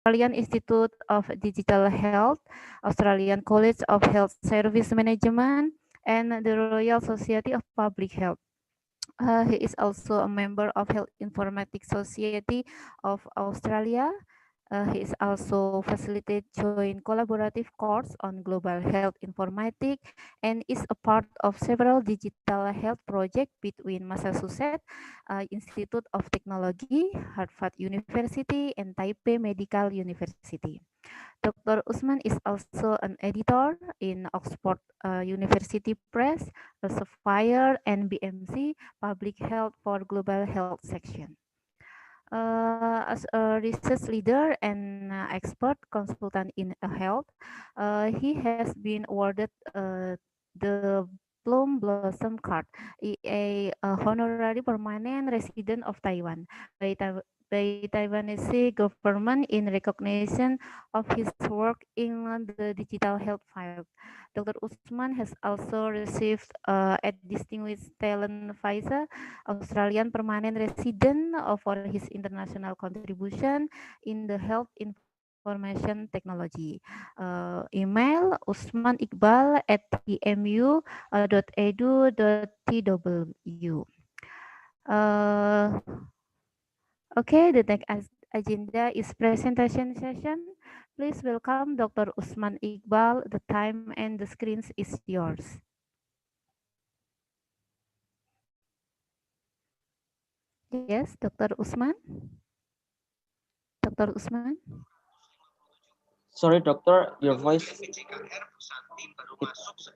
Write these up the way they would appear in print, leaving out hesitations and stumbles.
Australian Institute of Digital Health, Australian College of Health Service Management, and the Royal Society of Public Health. He is also a member of Health Informatics Society of Australia. He is also facilitated joint collaborative course on global health informatics and is a part of several digital health projects between Massachusetts Institute of Technology, Harvard University, and Taipei Medical University. Dr. Usman is also an editor in Oxford University Press, Elsevier, and BMC Public Health for Global Health section. As a research leader and expert consultant in health, he has been awarded the Plum Blossom Card, a honorary permanent resident of Taiwan by, by Taiwanese government in recognition of his work in the digital health field. Dr. Usman has also received a Distinguished Talent Visa Australian permanent resident for his international contribution in the health information technology. Email usmaniqbal@tmu.edu.tw. Uh, okay, the next agenda is presentation session. Please welcome Dr. Usman Iqbal. The time and the screens is yours. Yes, Dr. Usman. Dr. Usman. Sorry, doctor, your voice it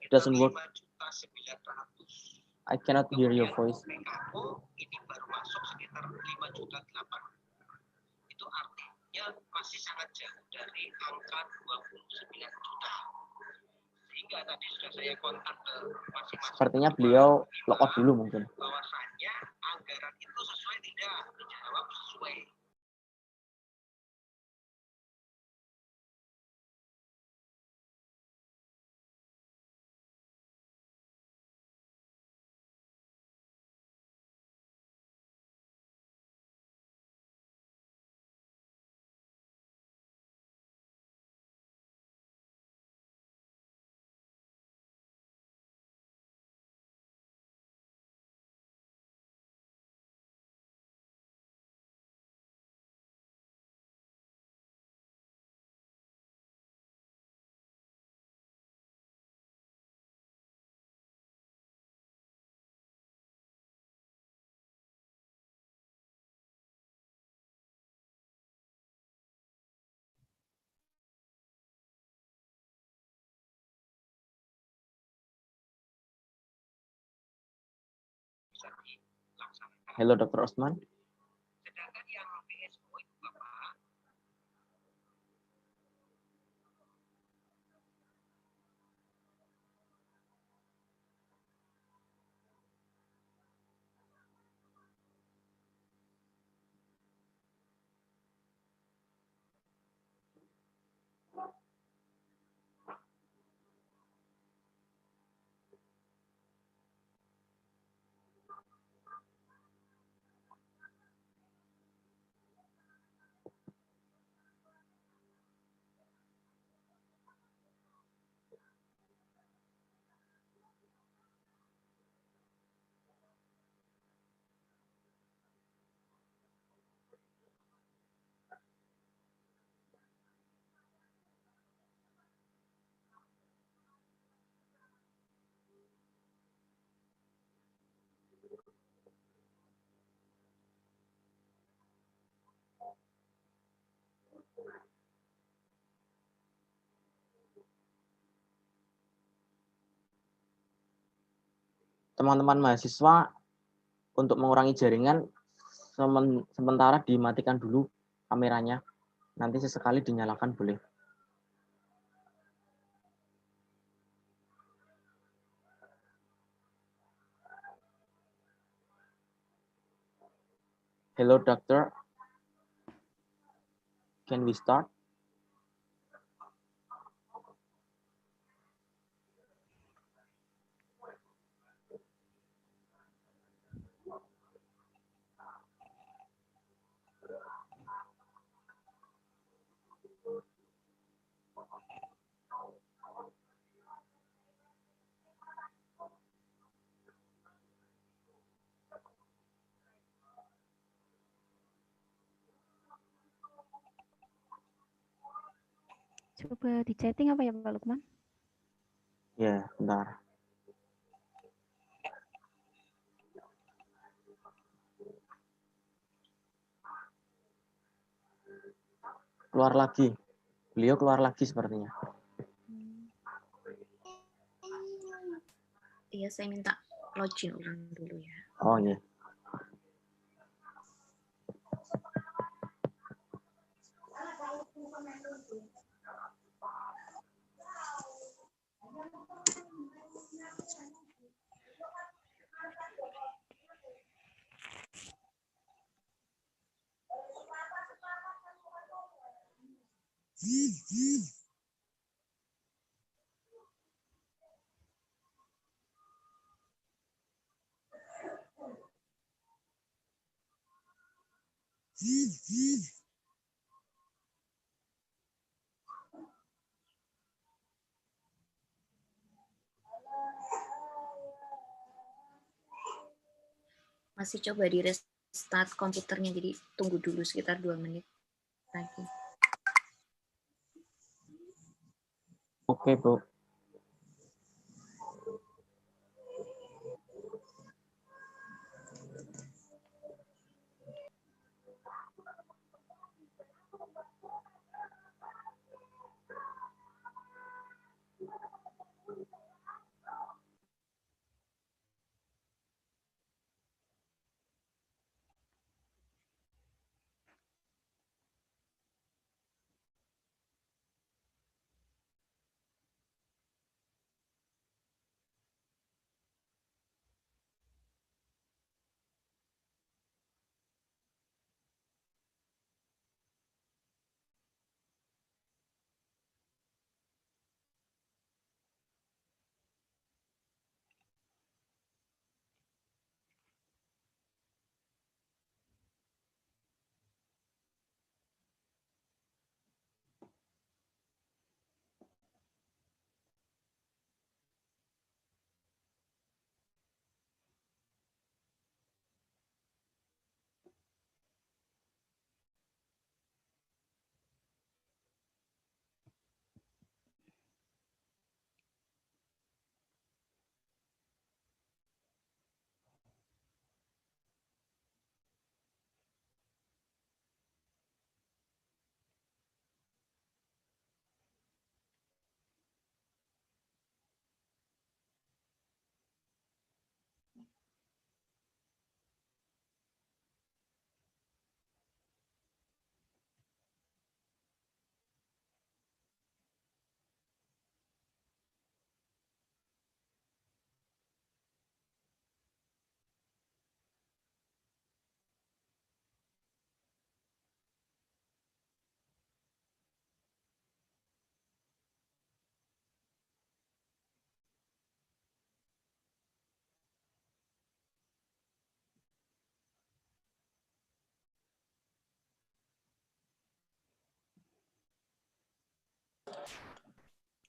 doesn't work. I cannot hear your voice. Ini baru masuk sekitar 5,800.000. Itu artinya masih sangat jauh dari angka 29 juta. Sehingga tadi sudah saya kontak ke masing-masing. Sepertinya beliau log out dulu mungkin. Bahwasanya anggaran itu sesuai tidak? Dijawab sesuai. Halo, Dr. Osman. Sedangkan yang BSO itu Bapak, Teman-teman mahasiswa untuk mengurangi jaringan sementara dimatikan dulu kameranya. Nanti sesekali dinyalakan boleh. Hello, doctor. Can we start? Coba di chatting apa ya Pak Lukman? Ya, bentar. Keluar lagi. Beliau keluar lagi sepertinya. Iya, saya minta login ulang dulu ya. Oh iya. Masih coba di restart komputernya, jadi tunggu dulu sekitar 2 menit lagi. Oke, Bu.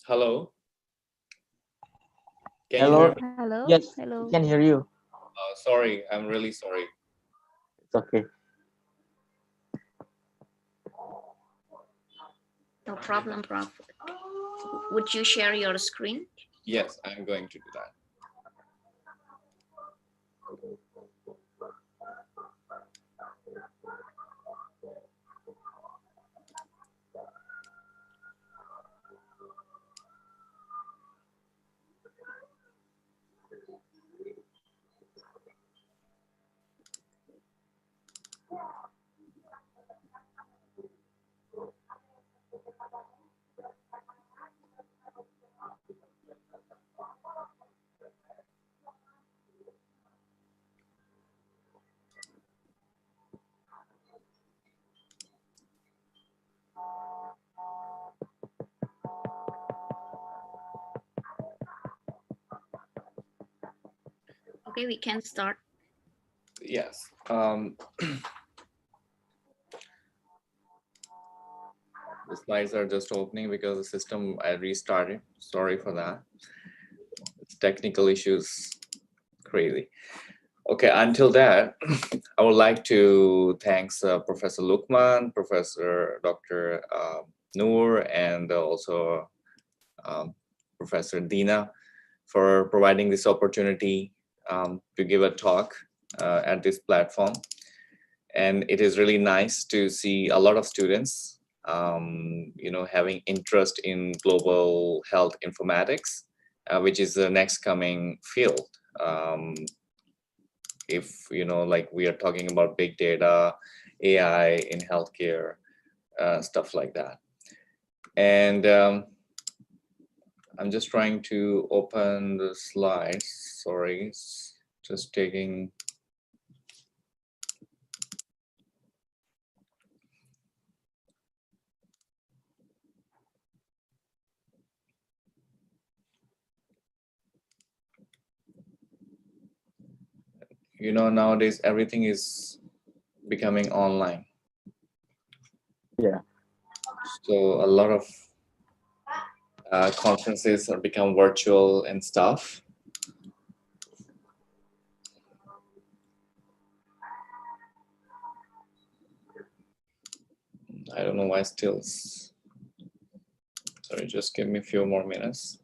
Hello. Can you Hello. hear me? Halo. Yes, Halo. we can hear you. Sorry, I'm really sorry. It's okay. No problem, Prof. Would you share your screen? Yes, I'm going to do that. Okay, we can start. Yes. slides are just opening because the system I restarted. Sorry for that. It's technical issues, crazy. Okay, until that, I would like to thanks Professor Lukman, Professor Dr. Noor, and also Professor Dina for providing this opportunity to give a talk at this platform. And it is really nice to see a lot of students, having interest in global health informatics, which is the next coming field. If like we are talking about big data, AI in healthcare, stuff like that. And I'm just trying to open the slides. Sorry, it's just taking. Nowadays everything is becoming online. Yeah. So a lot of conferences are become virtual and stuff. I don't know why still. Sorry, just give me a few more minutes.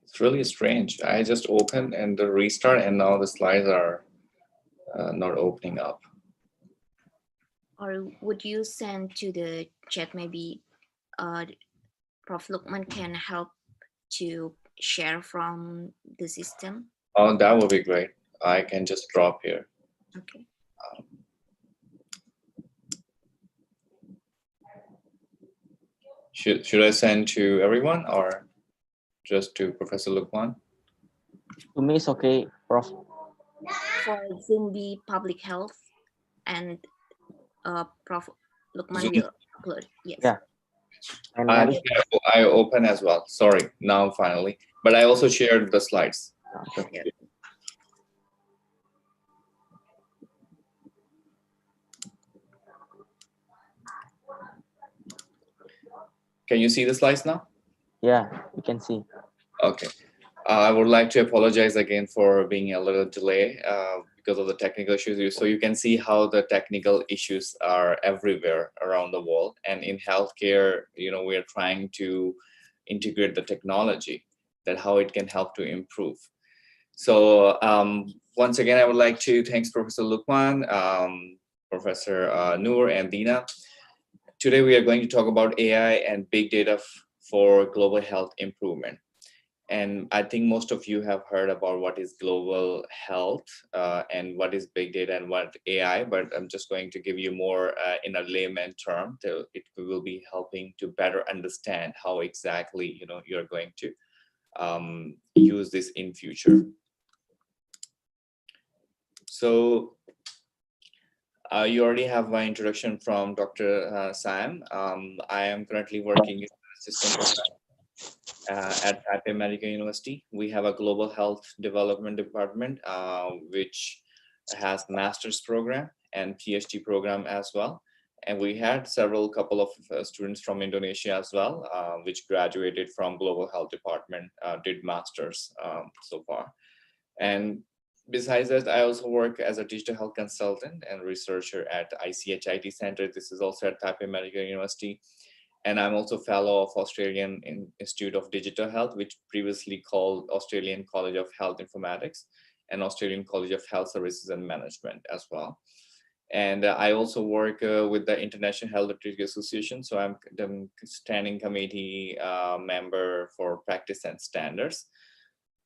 It's really strange. I just opened and the restart, and now the slides are not opening up. Or would you send to the chat? Maybe Prof. Lukman can help to share from the system. Oh, that would be great. I can just drop here. Okay. Should I send to everyone or just to Professor Lukman? To me, it's okay, Prof. For Zumbi Public Health, and Prof. Lukman Zoom? will upload. Yes. Yeah. And I open as well. Sorry, now finally. But I also shared the slides. okay. Yeah. Can you see the slides now? Yeah, you can see. Okay. I would like to apologize again for being a little delay because of the technical issues. So you can see how the technical issues are everywhere around the world. And in healthcare, we are trying to integrate the technology, that how it can help to improve. So once again, I would like to thank Professor Lukman, Professor Noor, and Dina. Today, we are going to talk about AI and big data for global health improvement. And I think most of you have heard about what is global health and what is big data and what AI, but I'm just going to give you more in a layman term. It will be helping to better understand how exactly you're going to use this in future. So you already have my introduction from Dr. Sam. I am currently working as an assistant professor at Taipei Medical University. We have a global health development department, which has master's program and PhD program as well. And we had several couple of students from Indonesia as well, which graduated from Global Health Department, did masters so far. And besides that, I also work as a digital health consultant and researcher at ICHIT Center. This is also at Taipei Medical University. And I'm also fellow of Australian Institute of Digital Health, which previously called Australian College of Health Informatics and Australian College of Health Services and Management as well. And I also work with the International Health Literacy Association. So I'm the standing committee member for practice and standards.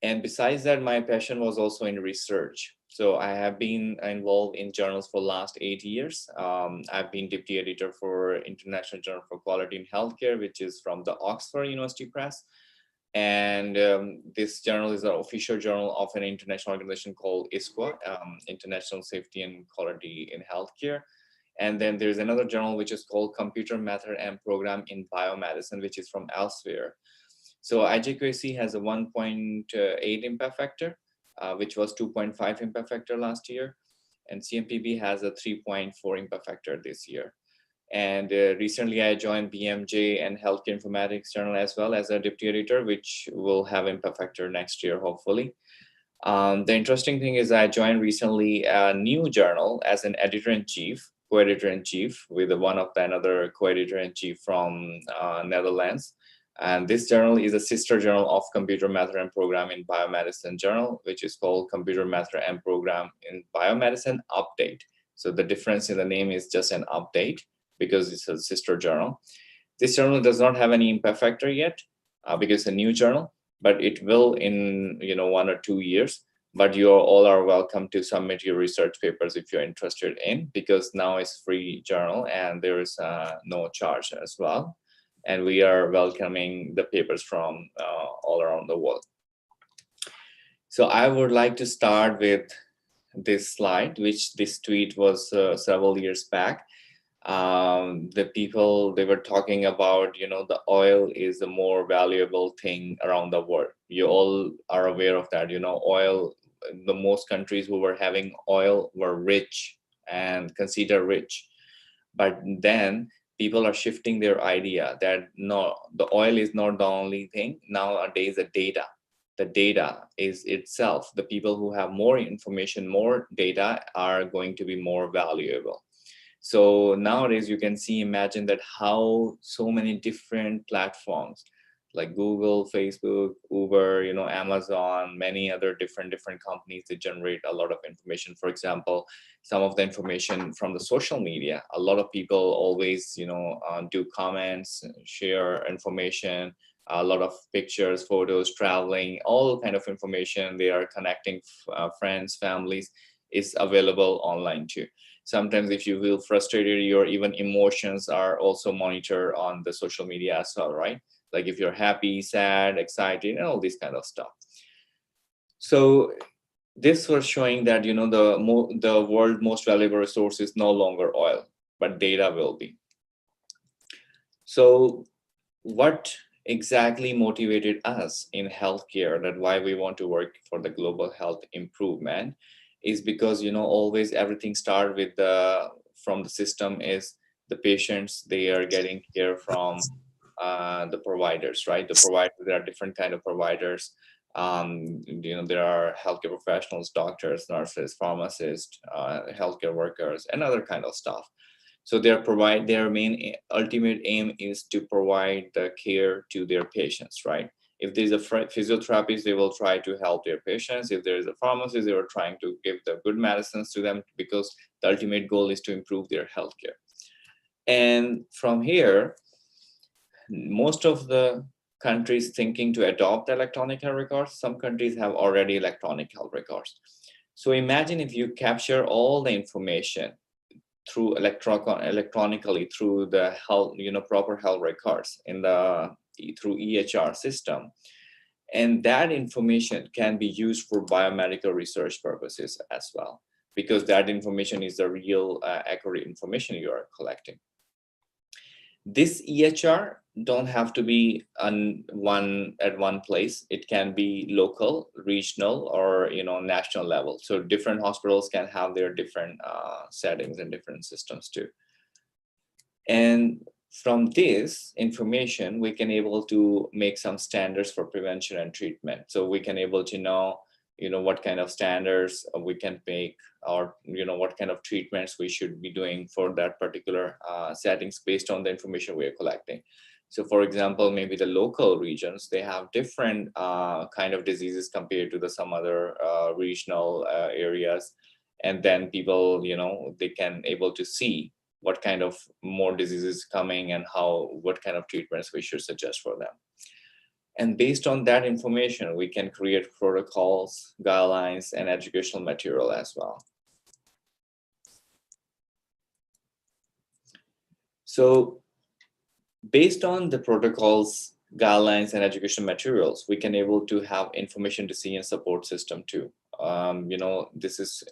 And besides that, my passion was also in research. So I have been involved in journals for the last 8 years. I've been deputy editor for International Journal for Quality in Healthcare, which is from the Oxford University Press. And this journal is an official journal of an international organization called ISQA, International Safety and Quality in Healthcare. And then there's another journal which is called Computer Method and Program in Biomedicine, which is from elsewhere. So IGQAC has a 1.8 impact factor, which was 2.5 impact factor last year. And CMPB has a 3.4 impact factor this year. And recently I joined BMJ and Healthcare Informatics Journal as well as a deputy editor, which will have impact factor next year, hopefully. The interesting thing is I joined recently a new journal as an editor-in-chief, co-editor-in-chief with one of the another co-editor-in-chief from Netherlands. And this journal is a sister journal of Computer Method and Program in Biomedicine Journal, which is called Computer Method and Program in Biomedicine Update. So the difference in the name is just an update because it's a sister journal. This journal does not have any impact factor yet because it's a new journal, but it will in 1 or 2 years. But you all are welcome to submit your research papers if you're interested in, because now it's free journal and there is no charge as well. And we are welcoming the papers from all around the world. So I would like to start with this slide, which this tweet was several years back. The people, they were talking about, the oil is the more valuable thing around the world. You all are aware of that, oil, the most countries who were having oil were rich and considered rich. But then people are shifting their idea that no, the oil is not the only thing. Nowadays, the data is itself, the people who have more information, more data are going to be more valuable. So nowadays you can imagine that how so many different platforms like Google, Facebook, Uber, Amazon, many other different companies, they generate a lot of information. For example, some of the information from the social media, a lot of people always, do comments, share information, a lot of pictures, photos, traveling, all kind of information. They are connecting friends, families, is available online too. Sometimes if you feel frustrated, your even emotions are also monitored on the social media as well, right? Like if you're happy, sad, excited, and all this kind of stuff. So this was showing that, the world's most valuable resource is no longer oil, but data will be. So what exactly motivated us in healthcare, that why we want to work for the global health improvement, is because always everything starts with from the system is the patients, they are getting care from the providers, right? The providers, there are different kind of providers. There are healthcare professionals, doctors, nurses, pharmacists, healthcare workers, and other kind of stuff. So their main ultimate aim is to provide the care to their patients, right? If there's a physiotherapist, they will try to help their patients. If there's a pharmacist, they are trying to give the good medicines to them, because the ultimate goal is to improve their healthcare. And from here, most of the countries thinking to adopt electronic health records. Some countries have already electronic health records. So imagine if you capture all the information through electronically through the health, proper health records through EHR system, and that information can be used for biomedical research purposes as well, because that information is the real accurate information you are collecting. This EHR don't have to be at one place. It can be local, regional, or national level. So different hospitals can have their different settings and different systems too. And from this information, we can able to make some standards for prevention and treatment. So we can able to know, what kind of standards we can make, or, what kind of treatments we should be doing for that particular settings based on the information we are collecting. So for example, maybe the local regions, they have different kind of diseases compared to some other regional areas. And then people, they can able to see what kind of more diseases coming and what kind of treatments we should suggest for them. And based on that information, we can create protocols, guidelines, and educational material as well. So based on the protocols, guidelines, and education materials, we can able to have information decision support system too. This is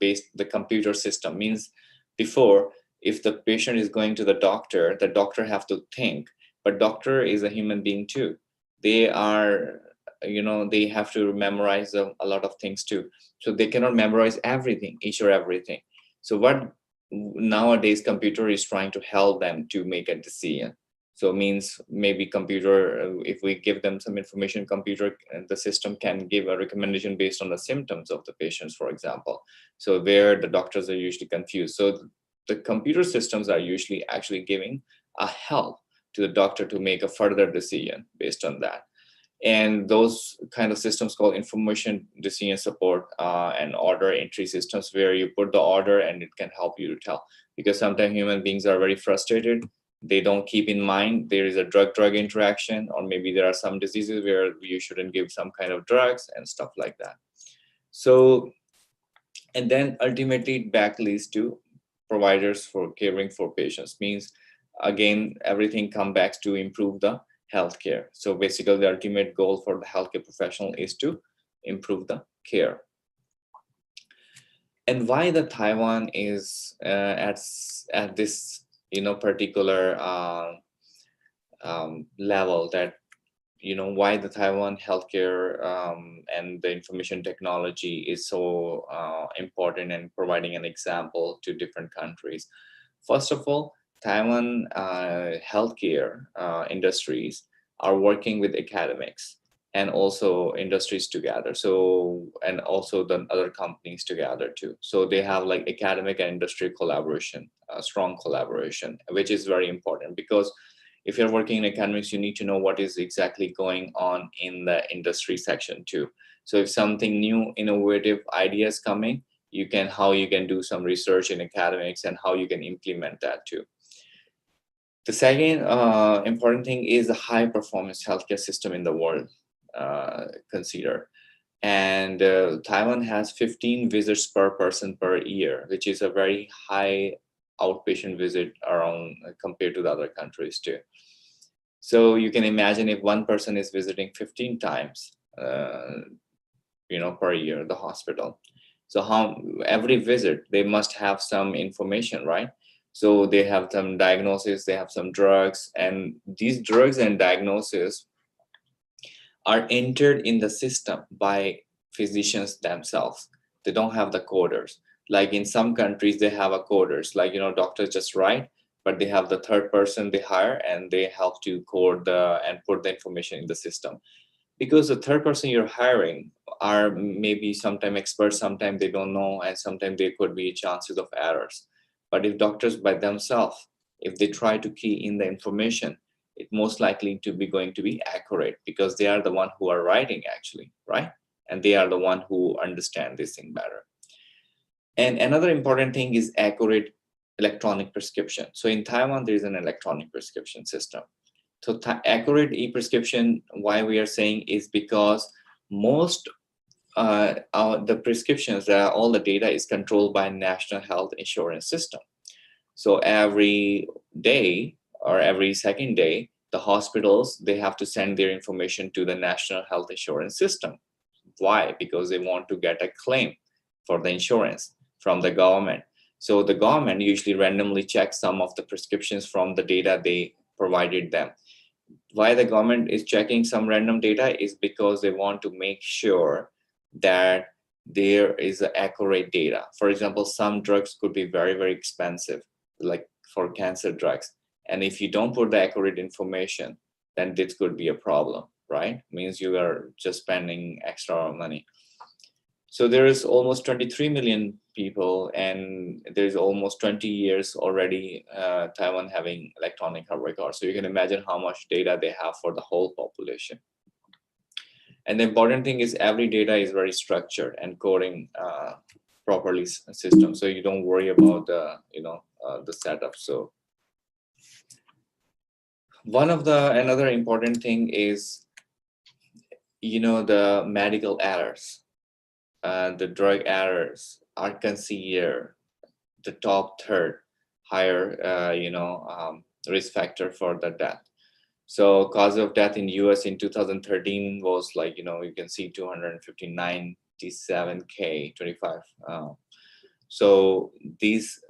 based, the computer system means before, if the patient is going to the doctor have to think, but doctor is a human being too. They are, they have to memorize a lot of things too. So they cannot memorize everything, each or everything. So what nowadays computer is trying to help them to make a decision. So means maybe computer, if we give them some information, computer, the system can give a recommendation based on the symptoms of the patients, for example. So where the doctors are usually confused. So the computer systems are usually actually giving a help to the doctor to make a further decision based on that. And those kind of systems called information decision support and order entry systems, where you put the order and it can help you to tell. Because sometimes human beings are very frustrated. They don't keep in mind there is a drug-drug interaction, or maybe there are some diseases where you shouldn't give some kind of drugs and stuff like that. So, and then ultimately it back leads to providers for caring for patients. Means, again, everything comes back to improve the healthcare. So basically the ultimate goal for the healthcare professional is to improve the care. And why the Taiwan is at this particular level, that why the Taiwan healthcare and the information technology is so important and providing an example to different countries. First of all, Taiwan healthcare industries are working with academics and also industries together. So, and also the other companies together too. So they have like academic and industry collaboration, strong collaboration, which is very important, because if you're working in academics, you need to know what is exactly going on in the industry section too. So if something new, innovative ideas coming, how you can do some research in academics and how you can implement that too. The second important thing is the high performance healthcare system in the world consider. And Taiwan has 15 visits per person per year, which is a very high outpatient visit around compared to the other countries too. So you can imagine if one person is visiting 15 times, per year, the hospital. So every visit, they must have some information, right? So they have some diagnosis, they have some drugs, and these drugs and diagnoses are entered in the system by physicians themselves. They don't have the coders. Like in some countries, they have a coders, like, doctors just write, but they have the third person they hire and they help to code and put the information in the system. Because the third person you're hiring are maybe sometimes experts, sometimes they don't know, and sometimes there could be chances of errors. But if doctors by themselves, if they try to key in the information, it most likely to be going to be accurate, because they are the one who are writing actually, right? And they are the one who understand this thing better. And another important thing is accurate electronic prescription. So in Taiwan, there is an electronic prescription system. So accurate e-prescription, why we are saying is because most the prescriptions, all the data is controlled by National Health Insurance System. So every day or every second day, the hospitals, they have to send their information to the National Health Insurance System. Why? Because they want to get a claim for the insurance from the government. So the government usually randomly checks some of the prescriptions from the data they provided them. Why the government is checking some random data is because they want to make sure that there is accurate data. For example, some drugs could be very, very expensive, like for cancer drugs. And if you don't put the accurate information, then this could be a problem, right? Means you are just spending extra money. So there is almost 23 million people, and there's almost 20 years already Taiwan having electronic health records. So you can imagine how much data they have for the whole population. And the important thing is every data is very structured and coding properly system. So you don't worry about the, the setup. So another important thing is, the medical errors. The drug errors are considered the top third higher, risk factor for the death. So cause of death in US in 2013 was like, you can see 297K, 25. So these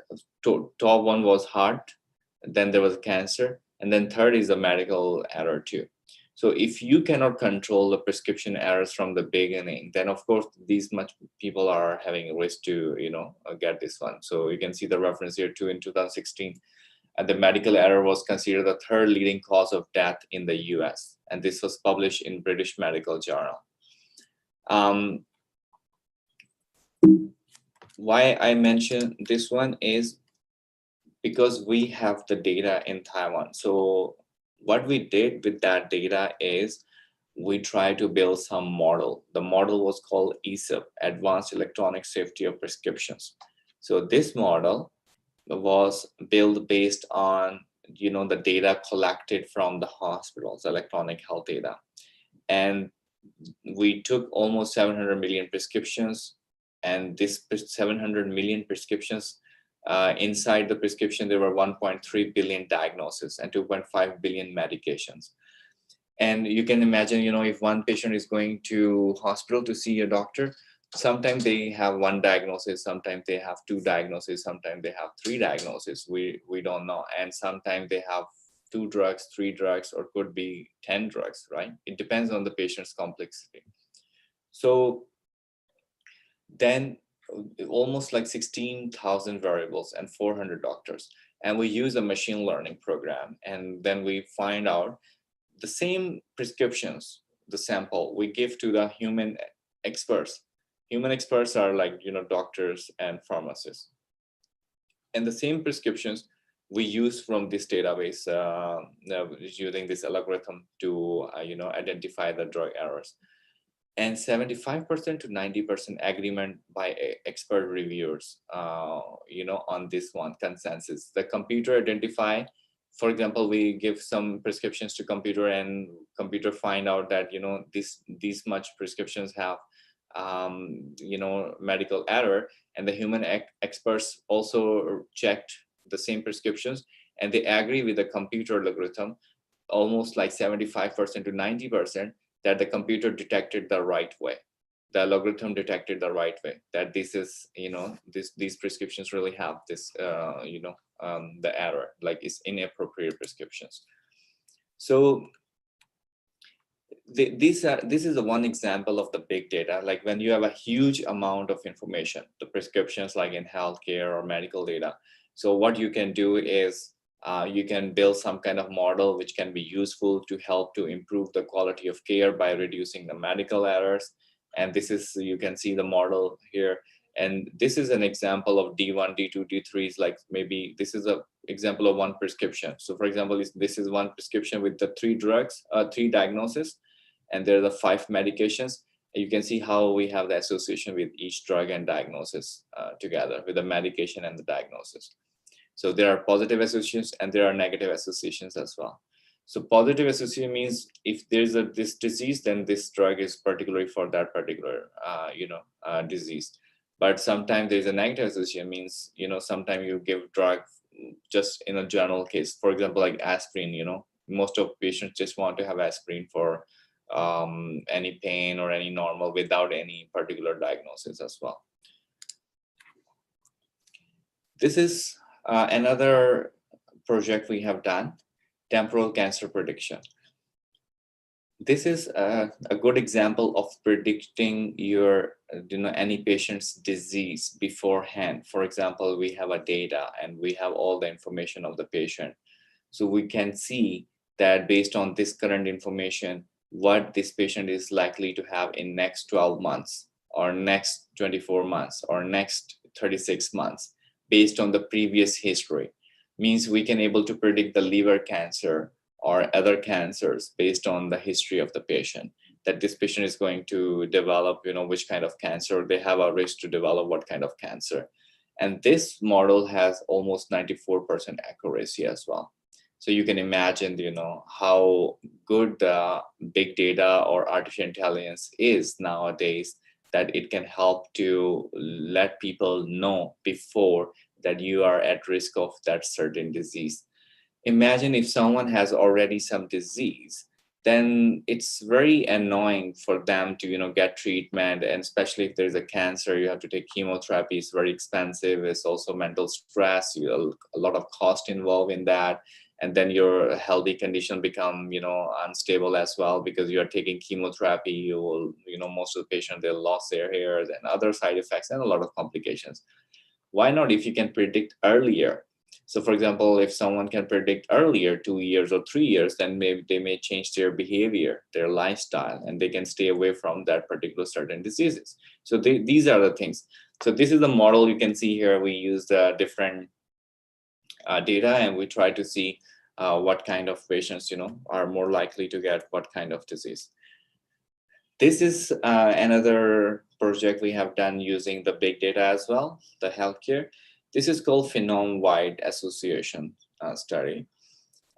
top one was heart, then there was cancer, and then third is a medical error too. So if you cannot control the prescription errors from the beginning, then of course these much people are having a risk to get this one. So you can see the reference here too in 2016, and the medical error was considered the third leading cause of death in the US, and this was published in British Medical Journal. Why I mention this one is because we have the data in Taiwan. So what we did with that data is we tried to build some model. The model was called ESIP, Advanced Electronic Safety of Prescriptions. So this model was built based on the data collected from the hospitals, electronic health data. And we took almost 700 million prescriptions, and this 700 million prescriptions, inside the prescription, there were 1.3 billion diagnoses and 2.5 billion medications. And you can imagine, if one patient is going to hospital to see a doctor, sometimes they have one diagnosis, sometimes they have two diagnoses, sometimes they have three diagnoses. We don't know. And sometimes they have 2 drugs, 3 drugs, or could be 10 drugs, right? It depends on the patient's complexity. So then almost like 16,000 variables and 400 doctors. And we use a machine learning program. And then we find out the same prescriptions, the sample we give to the human experts. Human experts are like, doctors and pharmacists. And the same prescriptions we use from this database, using this algorithm to, identify the drug errors. And 75% to 90% agreement by expert reviewers, on this one consensus. The computer identify, for example, we give some prescriptions to computer, and computer find out that, these much prescriptions have, medical error, and the human experts also checked the same prescriptions, and they agree with the computer algorithm, almost like 75% to 90%, that the computer detected the right way. The algorithm detected the right way, that this is, these prescriptions really have this, the error, like it's inappropriate prescriptions. So this is the one example of the big data. Like when you have a huge amount of information, the prescriptions like in healthcare or medical data. So what you can do is you can build some kind of model which can be useful to help to improve the quality of care by reducing the medical errors. And this is, you can see the model here. And this is an example of D1, D2, D3 is like, maybe this is an example of one prescription. So for example, this is one prescription with the 3 drugs, 3 diagnoses, and there are the 5 medications. You can see how we have the association with each drug and diagnosis together with the medication and the diagnosis. So there are positive associations and there are negative associations as well. So positive association means if there's this disease, then this drug is particularly for that particular disease. But sometimes there's a negative association, means sometimes you give drug just in a general case. For example, like aspirin. Most of patients just want to have aspirin for any pain or any normal without any particular diagnosis as well. This is another project we have done, temporal cancer prediction. This is a good example of predicting your, any patient's disease beforehand. For example, we have a data and we have all the information of the patient. So we can see that based on this current information, what this patient is likely to have in next 12 months or next 24 months or next 36 months based on the previous history. Means we can able to predict the liver cancer or other cancers based on the history of the patient, that this patient is going to develop, which kind of cancer, they have a risk to develop what kind of cancer. And this model has almost 94% accuracy as well. So you can imagine, how good the big data or artificial intelligence is nowadays, that it can help to let people know before that you are at risk of that certain disease. Imagine if someone has already some disease, then it's very annoying for them to get treatment, and especially if there's a cancer, you have to take chemotherapy. It's very expensive. It's also mental stress, a lot of cost involved in that. And then your healthy condition become unstable as well, because you are taking chemotherapy. You will, most of the patients, they'll lose their hair and other side effects and a lot of complications. Why not if you can predict earlier? So for example, if someone can predict earlier, 2 years or 3 years, then maybe they may change their behavior, their lifestyle, and they can stay away from that particular certain diseases. So these are the things. So this is the model you can see here. We use the different data, and we try to see what kind of patients are more likely to get what kind of disease. This is another project we have done using the big data as well, the healthcare. This is called Phenome-Wide Association study.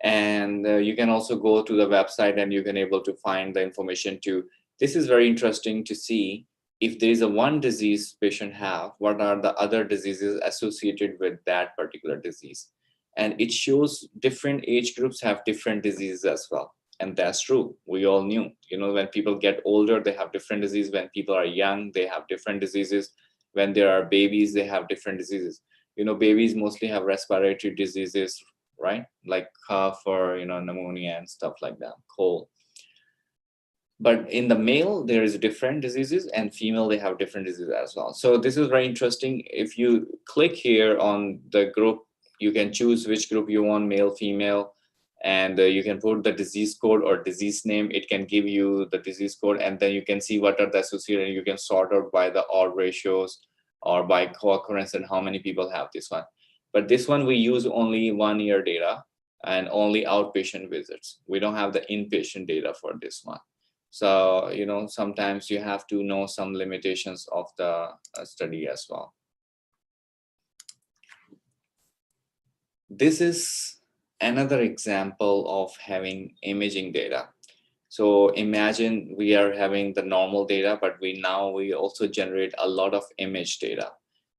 And you can also go to the website and you can able to find the information too. This is very interesting to see if there is a one disease patient have, what are the other diseases associated with that particular disease. And it shows different age groups have different diseases as well. And that's true. We all knew, when people get older, they have different diseases. When people are young, they have different diseases. When there are babies, they have different diseases. Babies mostly have respiratory diseases, right? Like cough or, pneumonia and stuff like that, cold. But in the male, there is different diseases, and female, they have different diseases as well. So this is very interesting. If you click here on the group, you can choose which group you want, male, female, and you can put the disease code or disease name. It can give you the disease code, and then you can see what are the associated, and you can sort out by the odd ratios or by co-occurrence and how many people have this one. But this one, we use only 1 year data and only outpatient visits. We don't have the inpatient data for this one. So, sometimes you have to know some limitations of the study as well. This is another example of having imaging data. So imagine we are having the normal data, but we also generate a lot of image data.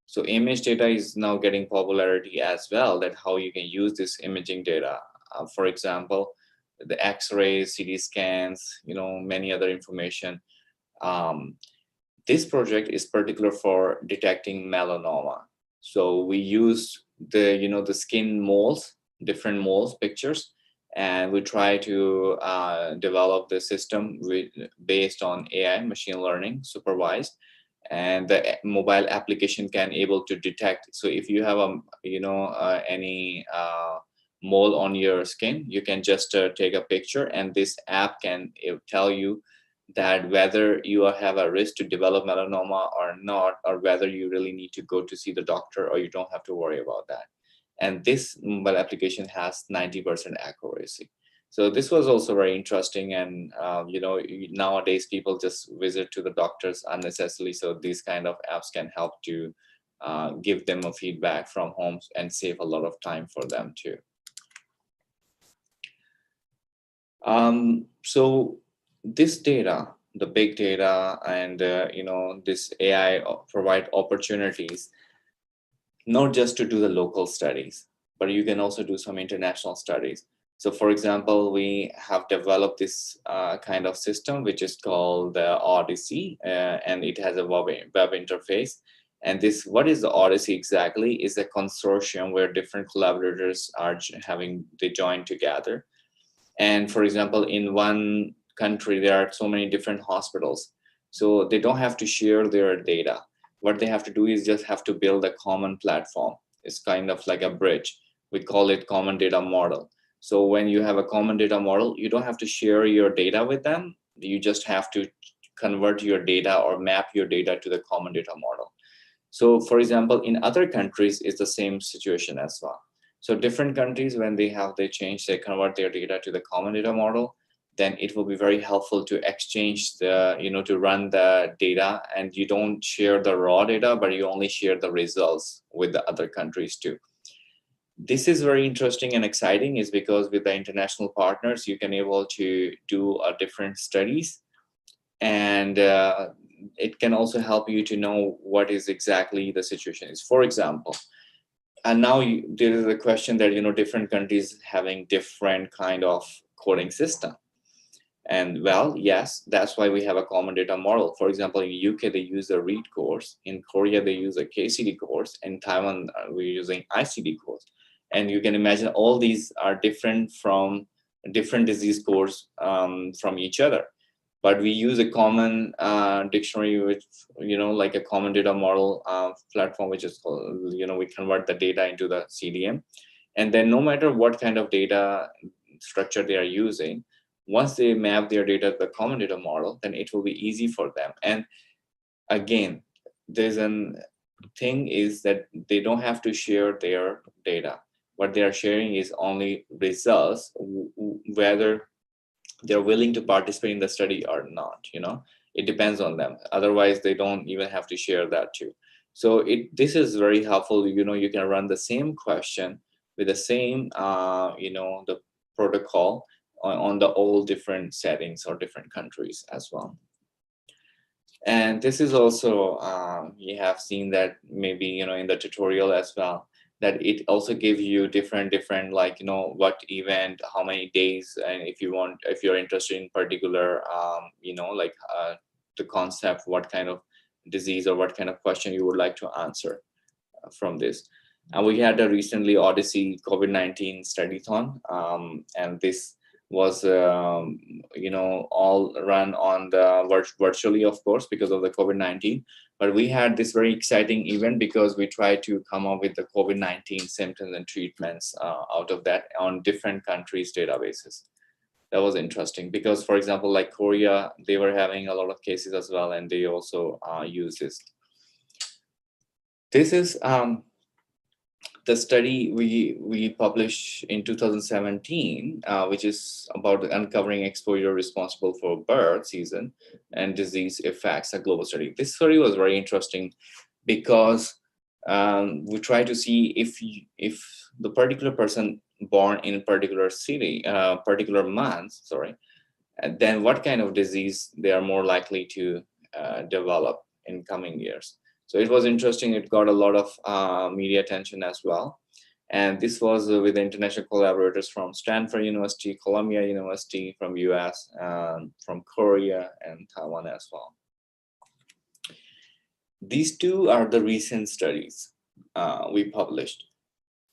So image data is now getting popularity as well, that how you can use this imaging data. For example, the X-rays, CT scans, many other information. This project is particular for detecting melanoma. So we use the skin moles, different moles pictures, and we try to develop the system based on AI, machine learning, supervised, and the mobile application can able to detect. So if you have any mole on your skin, you can just take a picture, and this app can tell you that whether you have a risk to develop melanoma or not, or whether you really need to go to see the doctor, or you don't have to worry about that. And this mobile application has 90% accuracy. So this was also very interesting. And nowadays people just visit to the doctors unnecessarily. So these kind of apps can help to give them a feedback from home and save a lot of time for them too. So this data, the big data, and this AI provide opportunities not just to do the local studies, but you can also do some international studies. So for example, we have developed this kind of system, which is called the Odyssey, and it has a web interface. And what is the Odyssey exactly? Is a consortium where different collaborators they join together. And for example, in one country, there are so many different hospitals. So they don't have to share their data. What they have to do is just have to build a common platform. It's kind of like a bridge. We call it common data model. So when you have a common data model, you don't have to share your data with them. You just have to convert your data or map your data to the common data model. So for example, in other countries, it's the same situation as well. So different countries, when they convert their data to the common data model, then it will be very helpful to exchange to run the data, and you don't share the raw data, but you only share the results with the other countries too. This is very interesting and exciting, is because with the international partners, you can able to do different studies, and it can also help you to know what is exactly the situation is. For example, and now there is a question that different countries having different kind of coding system. And well, yes, that's why we have a common data model. For example, in UK, they use a read course. In Korea, they use a KCD course. In Taiwan, we're using ICD course. And you can imagine all these are different from different disease codes from each other. But we use a common dictionary, which, like a common data model platform, which is called, we convert the data into the CDM. And then no matter what kind of data structure they are using, once they map their data to the common data model, then it will be easy for them. And again, there's a thing is that they don't have to share their data. What they are sharing is only results, whether they're willing to participate in the study or not. It depends on them. Otherwise, they don't even have to share that too. So this is very helpful. You can run the same question with the same the protocol on the all different settings or different countries as well. And this is also you have seen that maybe in the tutorial as well, that it also gives you different like what event, how many days, and if you're interested in particular like the concept, what kind of disease or what kind of question you would like to answer from this. And we had a recently Odyssey COVID-19 study-thon, and this was all run on the virtually, of course, because of the COVID-19. But we had this very exciting event because we tried to come up with the COVID-19 symptoms and treatments out of that on different countries' databases. That was interesting because, for example, like Korea, they were having a lot of cases as well, and they also use this. This is the study we published in 2017, which is about uncovering exposure responsible for birth season and disease effects, a global study. This study was very interesting because we try to see if the particular person born in a particular city, particular month, then what kind of disease they are more likely to develop in coming years. So it was interesting. It got a lot of media attention as well. And this was with international collaborators from Stanford University, Columbia University, from US, from Korea and Taiwan as well. These two are the recent studies we published.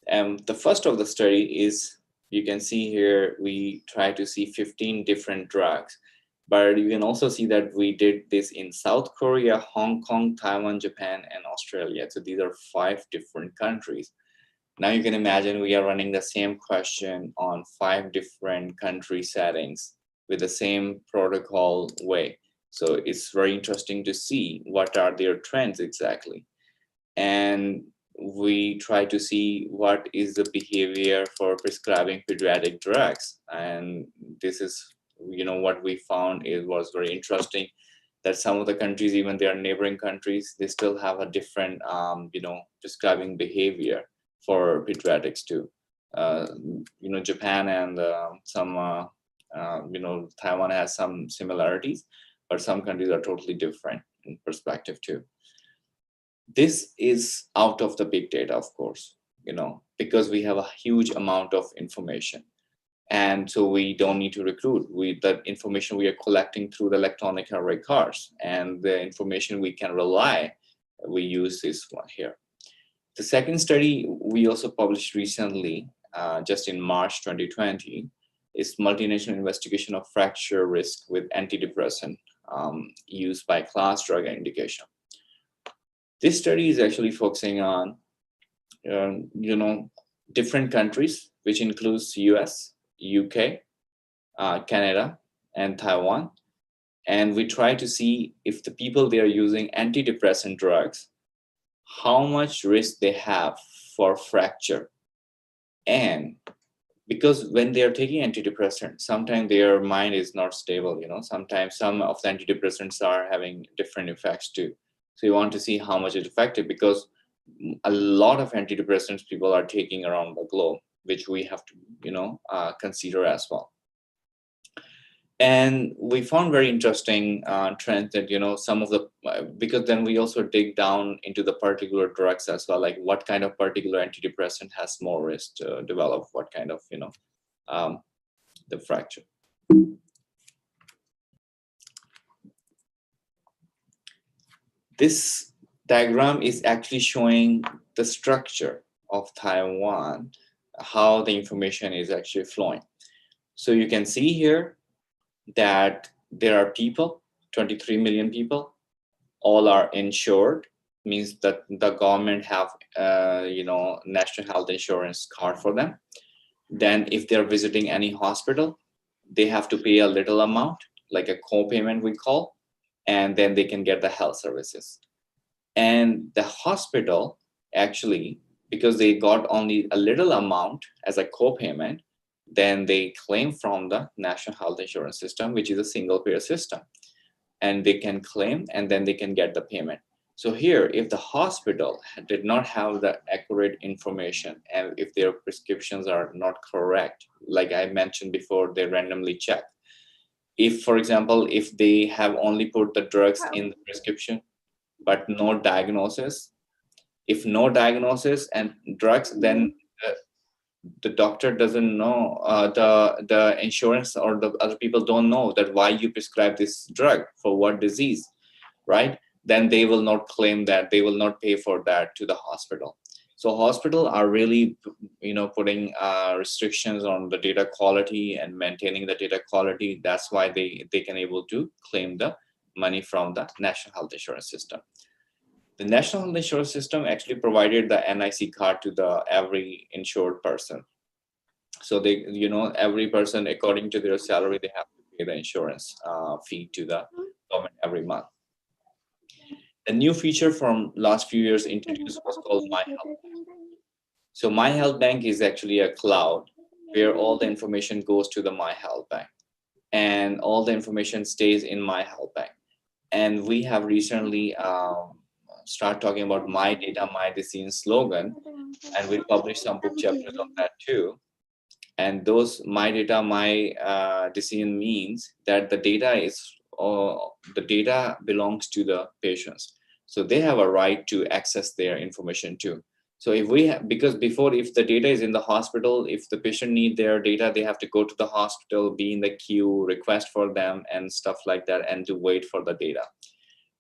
And the first of the study is, you can see here, we try to see 15 different drugs. But you can also see that we did this in South Korea, Hong Kong, Taiwan, Japan, and Australia. So these are 5 different countries. Now you can imagine we are running the same question on 5 different country settings with the same protocol way. So it's very interesting to see what are their trends exactly. And we try to see what is the behavior for prescribing pediatric drugs. And this is what we found was very interesting, that some of the countries, even their neighboring countries, they still have a different prescribing behavior for pediatrics too. Japan and some Taiwan has some similarities, but some countries are totally different in perspective too. This is out of the big data, of course, because we have a huge amount of information. And so we don't need to recruit. The information we are collecting through the electronic health records and the information we can rely, we use this one here. The second study we also published recently, just in March 2020, is multinational investigation of fracture risk with antidepressant used by class drug indication. This study is actually focusing on, different countries, which includes US, UK, Canada, and Taiwan. And we try to see if the people they are using antidepressant drugs, how much risk they have for fracture. And because when they are taking antidepressants, sometimes their mind is not stable, sometimes some of the antidepressants are having different effects too. So you want to see how much it's effective, because a lot of antidepressants people are taking around the globe, which we have to consider as well. And we found very interesting trends that some of the because then we also dig down into the particular drugs as well, like what kind of particular antidepressant has more risk to develop what kind of the fracture. This diagram is actually showing the structure of Taiwan, how the information is actually flowing. So you can see here that there are people, 23 million people, all are insured, means that the government have national health insurance card for them. Then if they're visiting any hospital, they have to pay a little amount, like a co-payment we call, and then they can get the health services. And the hospital actually, because they got only a little amount as a co-payment, then they claim from the national health insurance system, which is a single payer system, and they can claim and then they can get the payment. So here, if the hospital did not have the accurate information and if their prescriptions are not correct, like I mentioned before, they randomly check. If, for example, if they have only put the drugs in the prescription, but no diagnosis, if no diagnosis and drugs, then the doctor doesn't know, the insurance or the other people don't know that why you prescribe this drug for what disease, right? Then they will not claim that, they will not pay for that to the hospital. So hospital are really putting restrictions on the data quality and maintaining the data quality. That's why they can able to claim the money from the national health insurance system. The national health insurance system actually provided the NIC card to the every insured person. So they, every person according to their salary, they have to pay the insurance fee to the government every month. The new feature from last few years introduced was called My Health. So My Health Bank is actually a cloud where all the information goes to the My Health Bank, and all the information stays in My Health Bank. And we have recently start talking about My Data, My Decision slogan, and we published some book chapters of that too. And those My Data, My Decision means that the data belongs to the patients, so they have a right to access their information too. So if we have, because before, if the data is in the hospital, if the patient need their data, they have to go to the hospital, be in the queue, request for them and stuff like that, and to wait for the data.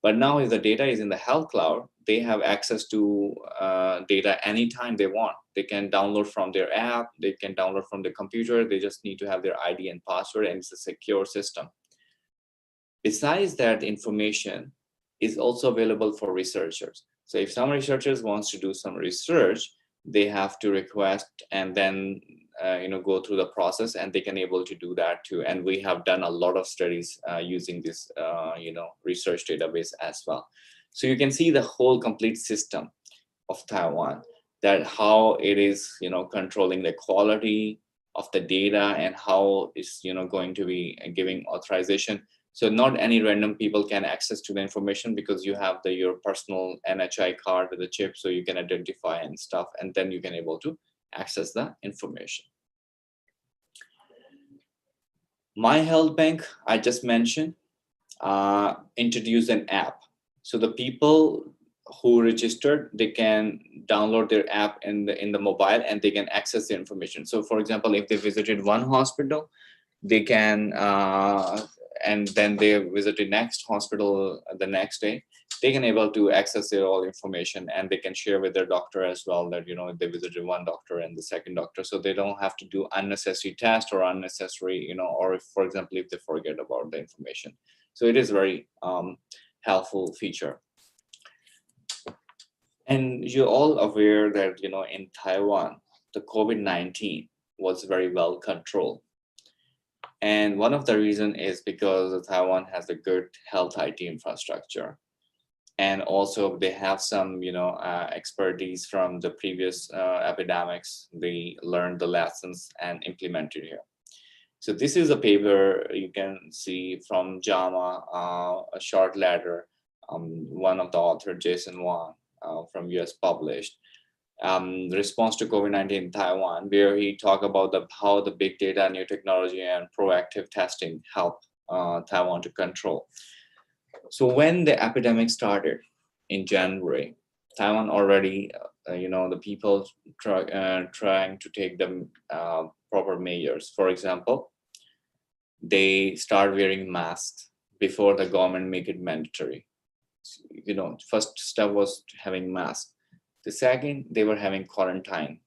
But now if the data is in the health cloud, they have access to data anytime they want. They can download from their app, they can download from the computer, they just need to have their ID and password, and it's a secure system. Besides that, information is also available for researchers. So if some researchers wants to do some research, they have to request and then go through the process, and they can able to do that too. And we have done a lot of studies using this research database as well. So you can see the whole complete system of Taiwan, that how it is controlling the quality of the data and how it's going to be giving authorization. So not any random people can access to the information, because you have your personal NHI card with a chip, so you can identify and stuff, and then you can able to access the information. My Health Bank, I just mentioned, introduced an app. So the people who registered, they can download their app in the mobile, and they can access the information. So for example, if they visited one hospital, they can and then they visited next hospital the next day, they can able to access their all information, and they can share with their doctor as well that they visited one doctor and the second doctor, so they don't have to do unnecessary tests or unnecessary or if, for example, if they forget about the information. So it is very helpful feature. And you're all aware that in Taiwan, the COVID-19 was very well controlled. And one of the reason is because Taiwan has a good health IT infrastructure. And also they have some, expertise from the previous epidemics. They learned the lessons and implemented here. So this is a paper you can see from JAMA, a short letter. One of the author, Jason Wang, from US published. Response to COVID-19 in Taiwan, where he talked about how the big data, new technology, and proactive testing help Taiwan to control. So when the epidemic started in January, Taiwan already, the people trying to take the proper measures. For example, they start wearing masks before the government make it mandatory. First step was having masks. The second, they were having quarantine.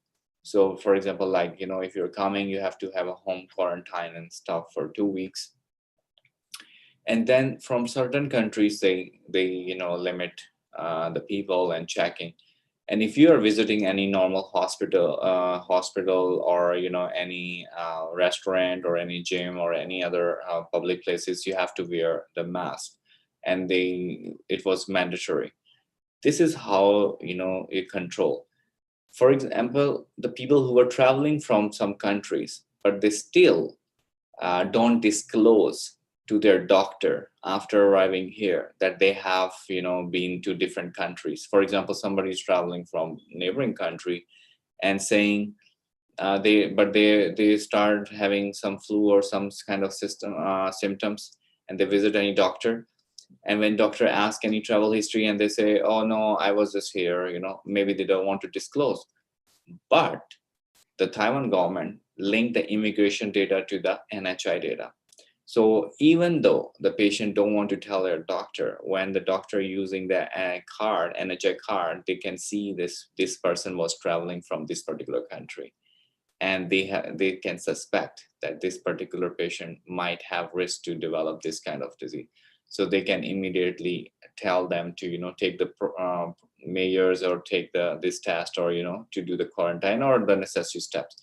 So for example, like, if you're coming, you have to have a home quarantine and stuff for 2 weeks. And then from certain countries, they limit the people and checking. And if you are visiting any normal hospital or any restaurant or any gym or any other public places, you have to wear the mask, and it was mandatory. This is how you control. For example, the people who are traveling from some countries, but they still don't disclose to their doctor after arriving here that they have been to different countries. For example, somebody is traveling from neighboring country and saying they start having some flu or some kind of symptoms, and they visit any doctor, and when doctor asks any travel history and they say, oh no, I was just here, maybe they don't want to disclose. But the Taiwan government linked the immigration data to the NHI data. So even though the patient don't want to tell their doctor, when the doctor using the NHI card, they can see this person was traveling from this particular country, and they can suspect that this particular patient might have risk to develop this kind of disease. So they can immediately tell them to take the measures or take this test, or to do the quarantine or the necessary steps.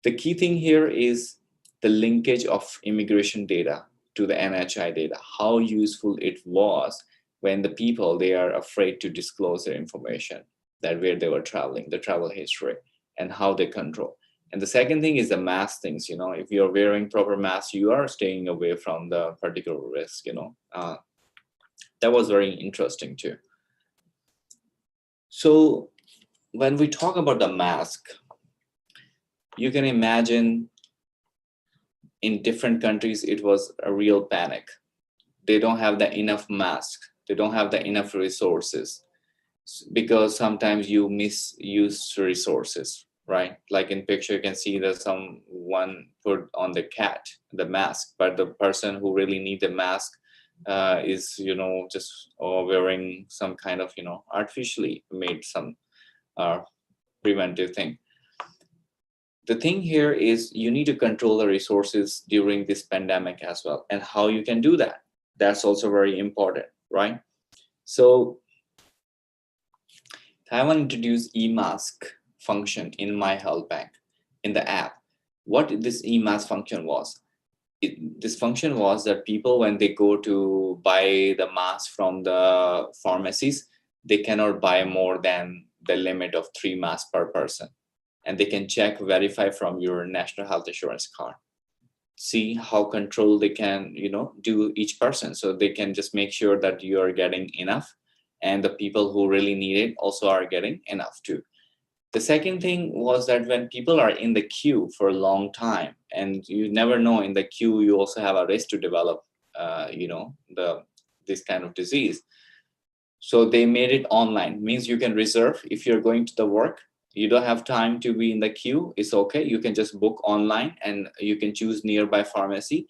The key thing here is the linkage of immigration data to the NHI data, how useful it was when the people, they are afraid to disclose their information, that where they were traveling, the travel history, and how they control. And the second thing is the mask things. If you're wearing proper mask, you are staying away from the particular risk. That was very interesting too. So when we talk about the mask, you can imagine in different countries, it was a real panic. They don't have the enough masks. They don't have the enough resources, because sometimes you misuse resources, right? Like in picture, you can see that someone put on the cat, the mask, but the person who really need the mask is, just wearing some kind of, artificially made some preventive thing. The thing here is you need to control the resources during this pandemic as well, and how you can do that. That's also very important, right? So Taiwan introduced Emask function in My Health Bank in the app. What this Emask function was? This function was that people, when they go to buy the mask from the pharmacies, they cannot buy more than the limit of 3 masks per person. And they can check, verify from your national health insurance card. See how control they can, do each person. So they can just make sure that you are getting enough, and the people who really need it also are getting enough too. The second thing was that when people are in the queue for a long time, and you never know, in the queue, you also have a risk to develop, this kind of disease. So they made it online, means you can reserve. If you're going to the work, you don't have time to be in the queue, it's okay. You can just book online, and you can choose nearby pharmacy.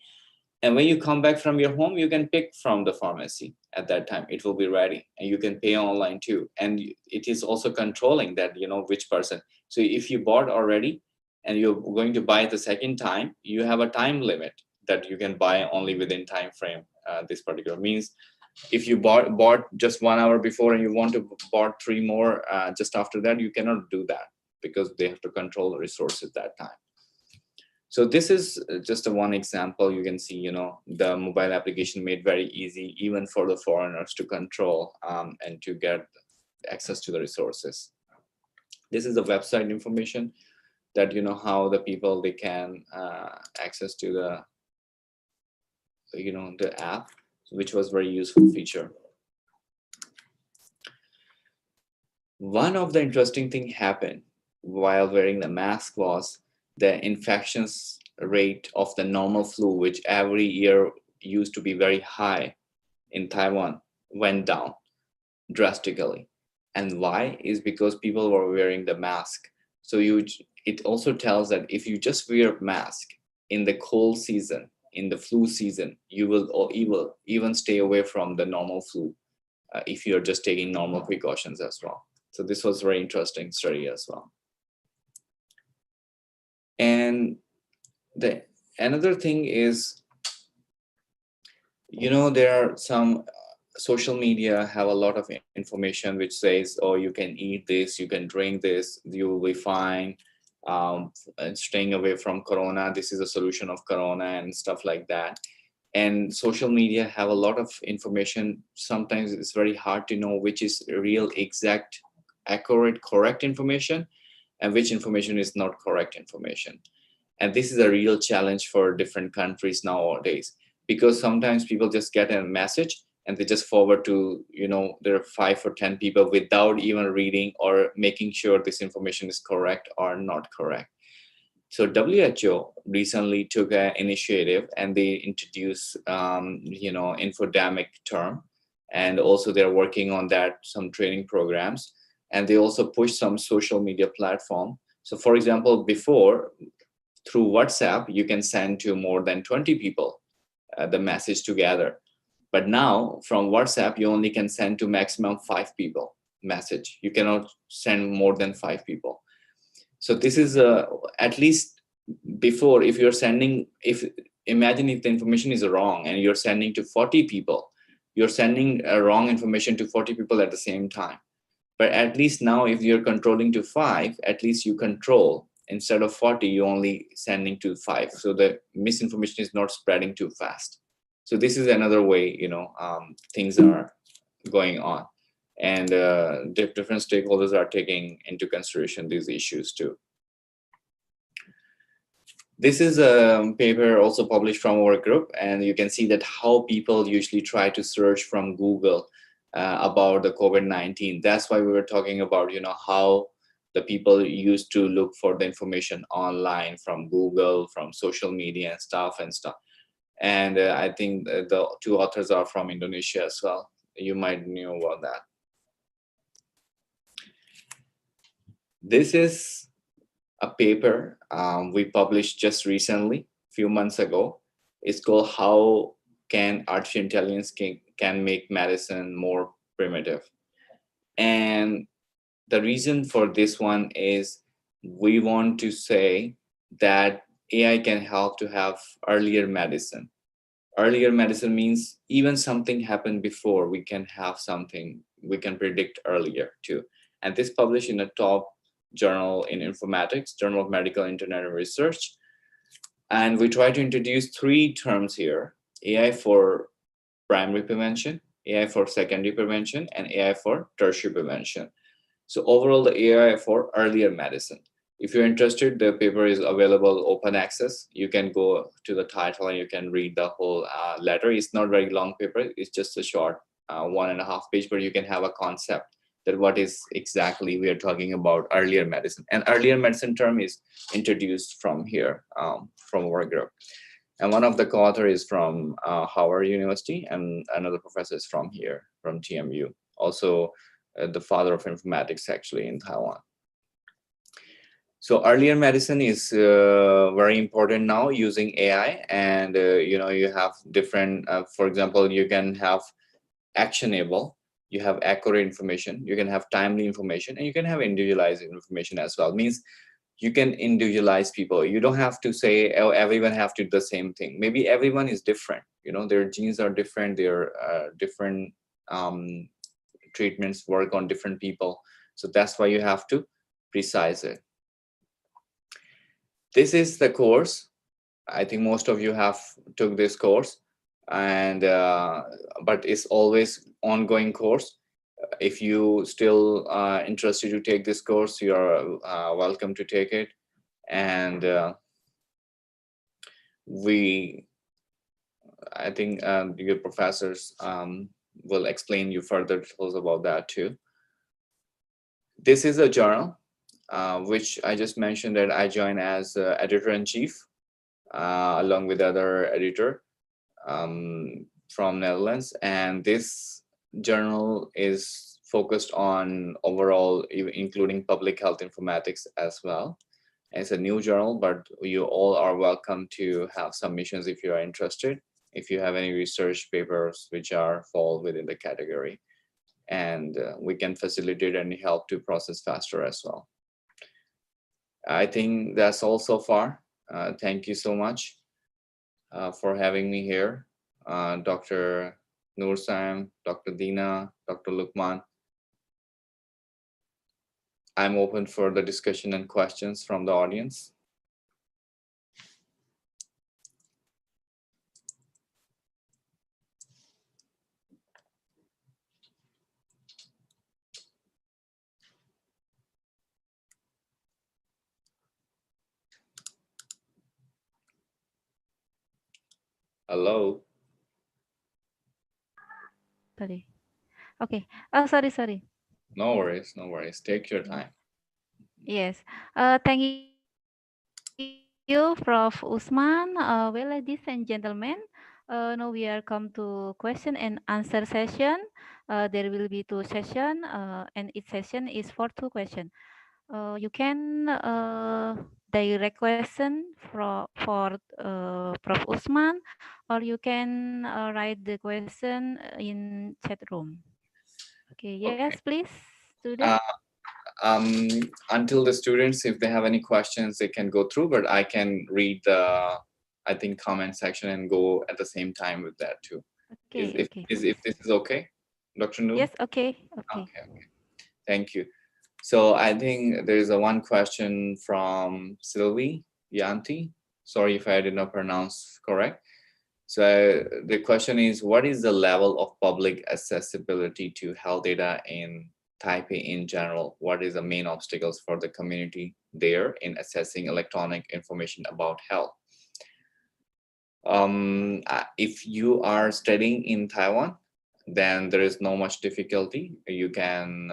And when you come back from your home, you can pick from the pharmacy at that time. It will be ready, and you can pay online too. And it is also controlling that, which person. So if you bought already and you're going to buy it the second time, you have a time limit that you can buy only within time frame. This particular means if you bought just 1 hour before and you want to bought 3 more just after that, you cannot do that, because they have to control the resources that time. So this is just a one example. You can see, the mobile application made very easy even for the foreigners to control and to get access to the resources. This is the website information that how the people they can access to the app, which was very useful feature. One of the interesting thing happened while wearing the mask was the infections rate of the normal flu, which every year used to be very high in Taiwan, went down drastically. And why is because people were wearing the mask. So it also tells that if you just wear a mask in the cold season, in the flu season, you will even stay away from the normal flu if you're just taking normal precautions as well. So this was very interesting study as well. And the another thing is, there are some social media have a lot of information which says, oh, you can eat this, you can drink this, you will be fine, and staying away from corona, this is a solution of corona and stuff like that. And social media have a lot of information. Sometimes it's very hard to know which is real, exact, accurate, correct information, and which information is not correct information. And this is a real challenge for different countries nowadays, because sometimes people just get a message and they just forward to, there are 5 or 10 people without even reading or making sure this information is correct or not correct. So WHO recently took an initiative and they introduced, infodemic term. And also they're working on that, some training programs. And they also push some social media platform. So for example, before, through WhatsApp, you can send to more than 20 people the message together. But now from WhatsApp, you only can send to maximum 5 people message. You cannot send more than 5 people. So this is at least before, if you're sending, imagine if the information is wrong and you're sending to 40 people, you're sending wrong information to 40 people at the same time. But at least now, if you're controlling to 5, at least you control. Instead of 40, you're only sending to 5. So the misinformation is not spreading too fast. So this is another way, things are going on. And different stakeholders are taking into consideration these issues too. This is a paper also published from our group, and you can see that how people usually try to search from Google about the COVID-19. That's why we were talking about, how the people used to look for the information online from Google, from social media and stuff. And I think the 2 authors are from Indonesia as well. You might know about that. This is a paper we published just recently, few months ago. It's called How Can Artificial Intelligence can Make Medicine More Primitive? And the reason for this one is we want to say that AI can help to have earlier medicine. Earlier medicine means even something happened before, we can have something, we can predict earlier too. And this published in a top journal in informatics, Journal of Medical Internet and Research. And we try to introduce 3 terms here: AI for primary prevention, AI for secondary prevention, and AI for tertiary prevention. So overall, the AI for earlier medicine. If you're interested, the paper is available open access. You can go to the title and you can read the whole letter. It's not very long paper. It's just a short 1.5 page, but you can have a concept that what is exactly we are talking about earlier medicine. And earlier medicine term is introduced from here, from our group. And one of the co-author is from Howard University, and another professor is from here, from TMU. Also, the father of informatics actually in Taiwan. So earlier medicine is very important now using AI, and you have different, for example, you can have actionable, you have accurate information, you can have timely information, and you can have individualized information as well. It means you can individualize people. You don't have to say, oh, everyone have to do the same thing. Maybe everyone is different. Their genes are different. Their different treatments work on different people. So that's why you have to precise it. This is the course I think most of you have took this course, and but it's always ongoing course. If you still interested to take this course, you are welcome to take it. And I think your professors will explain you further details about that too. This is a journal, which I just mentioned that I joined as editor-in-chief, along with other editor from Netherlands. And this journal is focused on overall, including public health informatics as well. It's a new journal, but you all are welcome to have submissions if you are interested. If you have any research papers which are fall within the category, and we can facilitate and help to process faster as well. I think that's all so far. Thank you so much for having me here, Dr. Nursam, Dr. Dina, Dr. Lukman. I'm open for the discussion and questions from the audience. Hello. Sorry. Okay. Oh, sorry. No worries, no worries. Take your time. Yes. Thank you, Prof. Usman. Ladies and gentlemen, now we are come to question and answer session. There will be two session, and each session is for two question. You can direct question for Prof. Usman, or you can write the question in chat room. Okay. Yes, Okay. please, student. Uh, until the students, if they have any questions, they can go through, but I can read the, I think, comment section and go at the same time with that too. Okay. Okay. If this is okay, Dr. Noor? Yes. Okay. Okay. Okay, thank you. So I think there is a one question from Sylvie Yanti. Sorry if I did not pronounce correct. So the question is, what is the level of public accessibility to health data in Taipei in general? What is the main obstacles for the community there in accessing electronic information about health? If you are studying in Taiwan, then there is no much difficulty. You can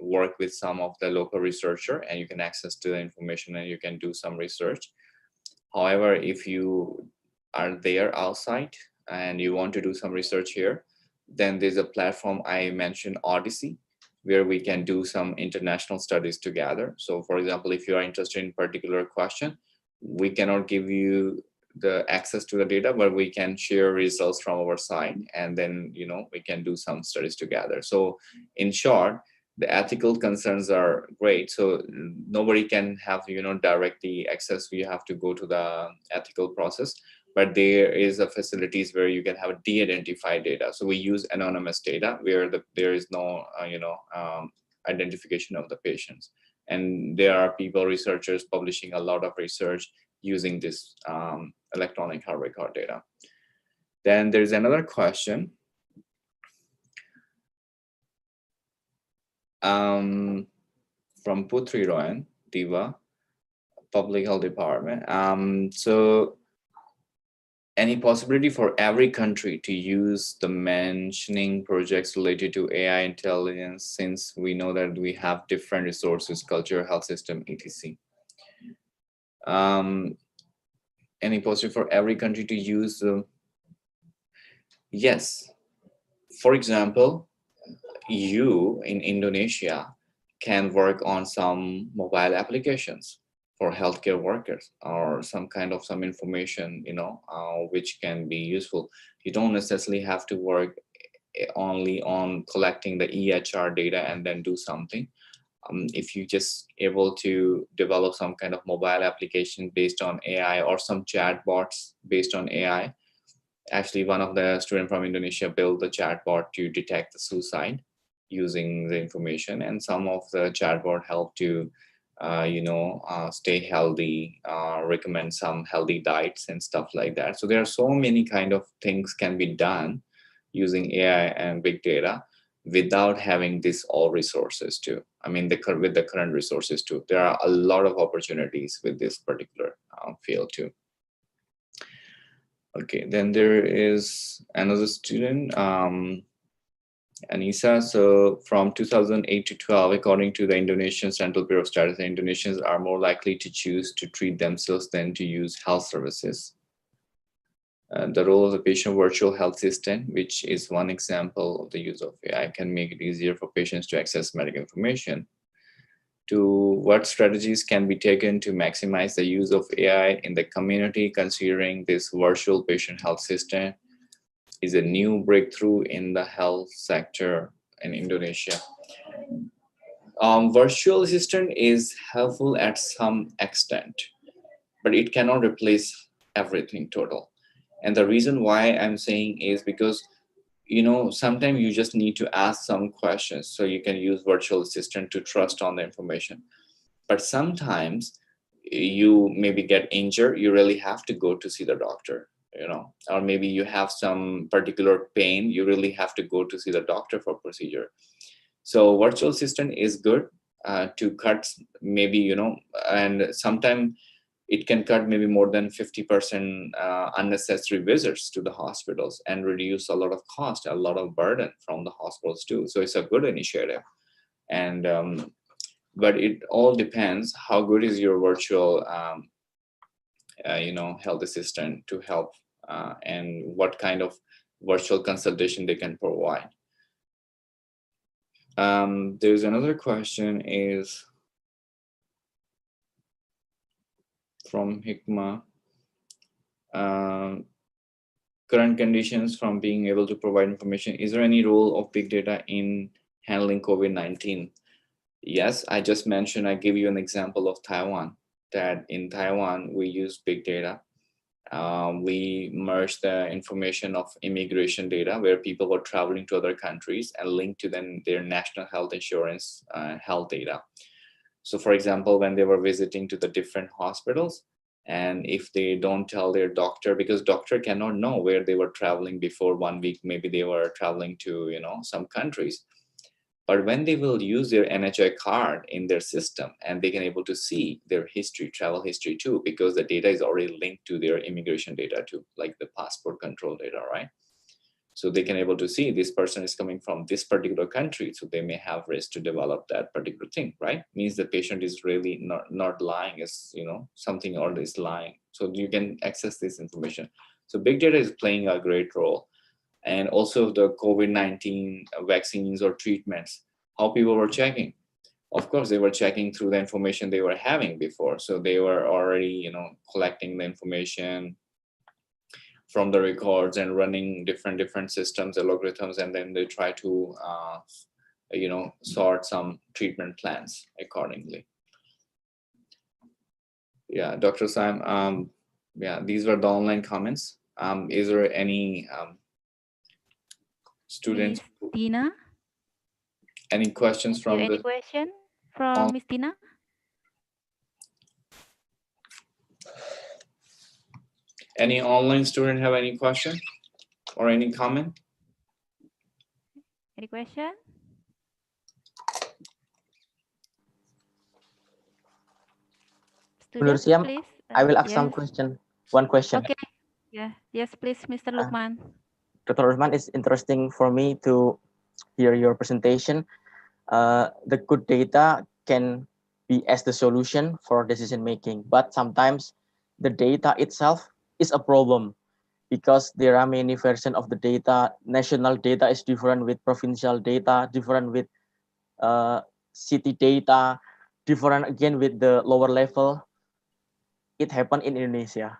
work with some of the local researcher and you can access to the information and you can do some research. However, if you are there outside and you want to do some research here, then there's a platform I mentioned, Odyssey, where we can do some international studies together. So for example, if you are interested in particular question, we cannot give you the access to the data, but we can share results from our side, and then we can do some studies together. So in short, the ethical concerns are great. So nobody can have directly access. We have to go to the ethical process, but there is a facilities where you can have de-identified data. So we use anonymous data where there is no identification of the patients, and there are people, researchers publishing a lot of research using this electronic health record data. Then there's another question from Putri Royan Diva, Public Health Department. So any possibility for every country to use the mentioning projects related to AI intelligence, since we know that we have different resources, culture, health system, etc. Any possibility for every country to use? Yes. For example, you in Indonesia can work on some mobile applications for healthcare workers, or some information, which can be useful. You don't necessarily have to work only on collecting the EHR data and then do something. If you just able to develop some kind of mobile application based on AI, or some chatbots based on AI. Actually, one of the students from Indonesia built the chatbot to detect the suicide using the information, and some of the chatbot help to stay healthy, recommend some healthy diets and stuff like that. So there are so many kind of things can be done using AI and big data without having this all resources too. I mean, with the current resources too, there are a lot of opportunities with this particular field too. Okay, then there is another student, Anissa. So from 2008 to 12, according to the Indonesian Central Bureau of Statistics, Indonesians are more likely to choose to treat themselves than to use health services. The role of the patient virtual health assistant, which is one example of the use of AI, can make it easier for patients to access medical information. To what strategies can be taken to maximize the use of AI in the community, considering this virtual patient health assistant is a new breakthrough in the health sector in Indonesia. Virtual assistant is helpful at some extent, but it cannot replace everything total. And the reason why I'm saying is because sometimes you just need to ask some questions, so you can use virtual assistant to trust on the information. But sometimes you maybe get injured, you really have to go to see the doctor, or maybe you have some particular pain, you really have to go to see the doctor for procedure. So virtual assistant is good to cut maybe, and sometimes it can cut maybe more than 50% unnecessary visits to the hospitals and reduce a lot of cost, a lot of burden from the hospitals too. So it's a good initiative. And but it all depends how good is your virtual health assistant to help, and what kind of virtual consultation they can provide. There's another question is from Hikma. Current conditions from being able to provide information. Is there any role of big data in handling COVID-19? Yes, I just mentioned, I give you an example of Taiwan, that in Taiwan, we use big data. We merged the information of immigration data where people were traveling to other countries and linked to them their national health insurance health data. So for example, when they were visiting to the different hospitals, and if they don't tell their doctor, because doctor cannot know where they were traveling before 1 week, maybe they were traveling to some countries. But when they will use their NHI card in their system, and they can able to see their history, travel history too, because the data is already linked to their immigration data too, like the passport control data, right? So they can able to see this person is coming from this particular country, so they may have risk to develop that particular thing, right? Means the patient is really not lying, is something or is lying. So you can access this information. So big data is playing a great role. And also the COVID-19 vaccines or treatments, how people were checking. Of course, they were checking through the information they were having before. So they were already, collecting the information from the records and running different systems, algorithms, and then they try to, sort some treatment plans accordingly. Yeah, Dr. Sam, yeah, these were the online comments. Is there any students? Miss Tina, Any questions from any the question from Miss Tina? any online student have any question or any comment? Any question? Students, Siam, please. I will ask some Yes. question. One question. Okay. Yeah. Yes, please, Mr. Lukman. Dr. Usman, it's interesting for me to hear your presentation. The good data can be as the solution for decision making, but sometimes the data itself is a problem because there are many versions of the data. National data is different with provincial data, different with city data, different again with the lower level. It happened in Indonesia.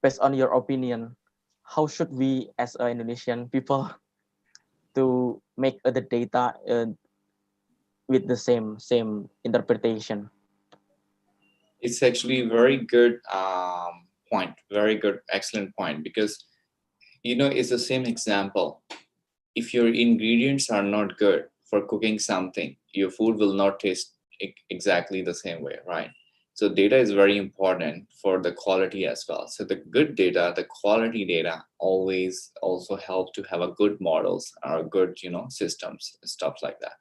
Based on your opinion, how should we as Indonesian people to make the data with the same interpretation? It's actually a very good point, very good, excellent point, because it's the same example. If your ingredients are not good for cooking something, your food will not taste exactly the same way, right? So data is very important for the quality as well. So the good data, the quality data always also help to have a good models or good, systems, stuff like that.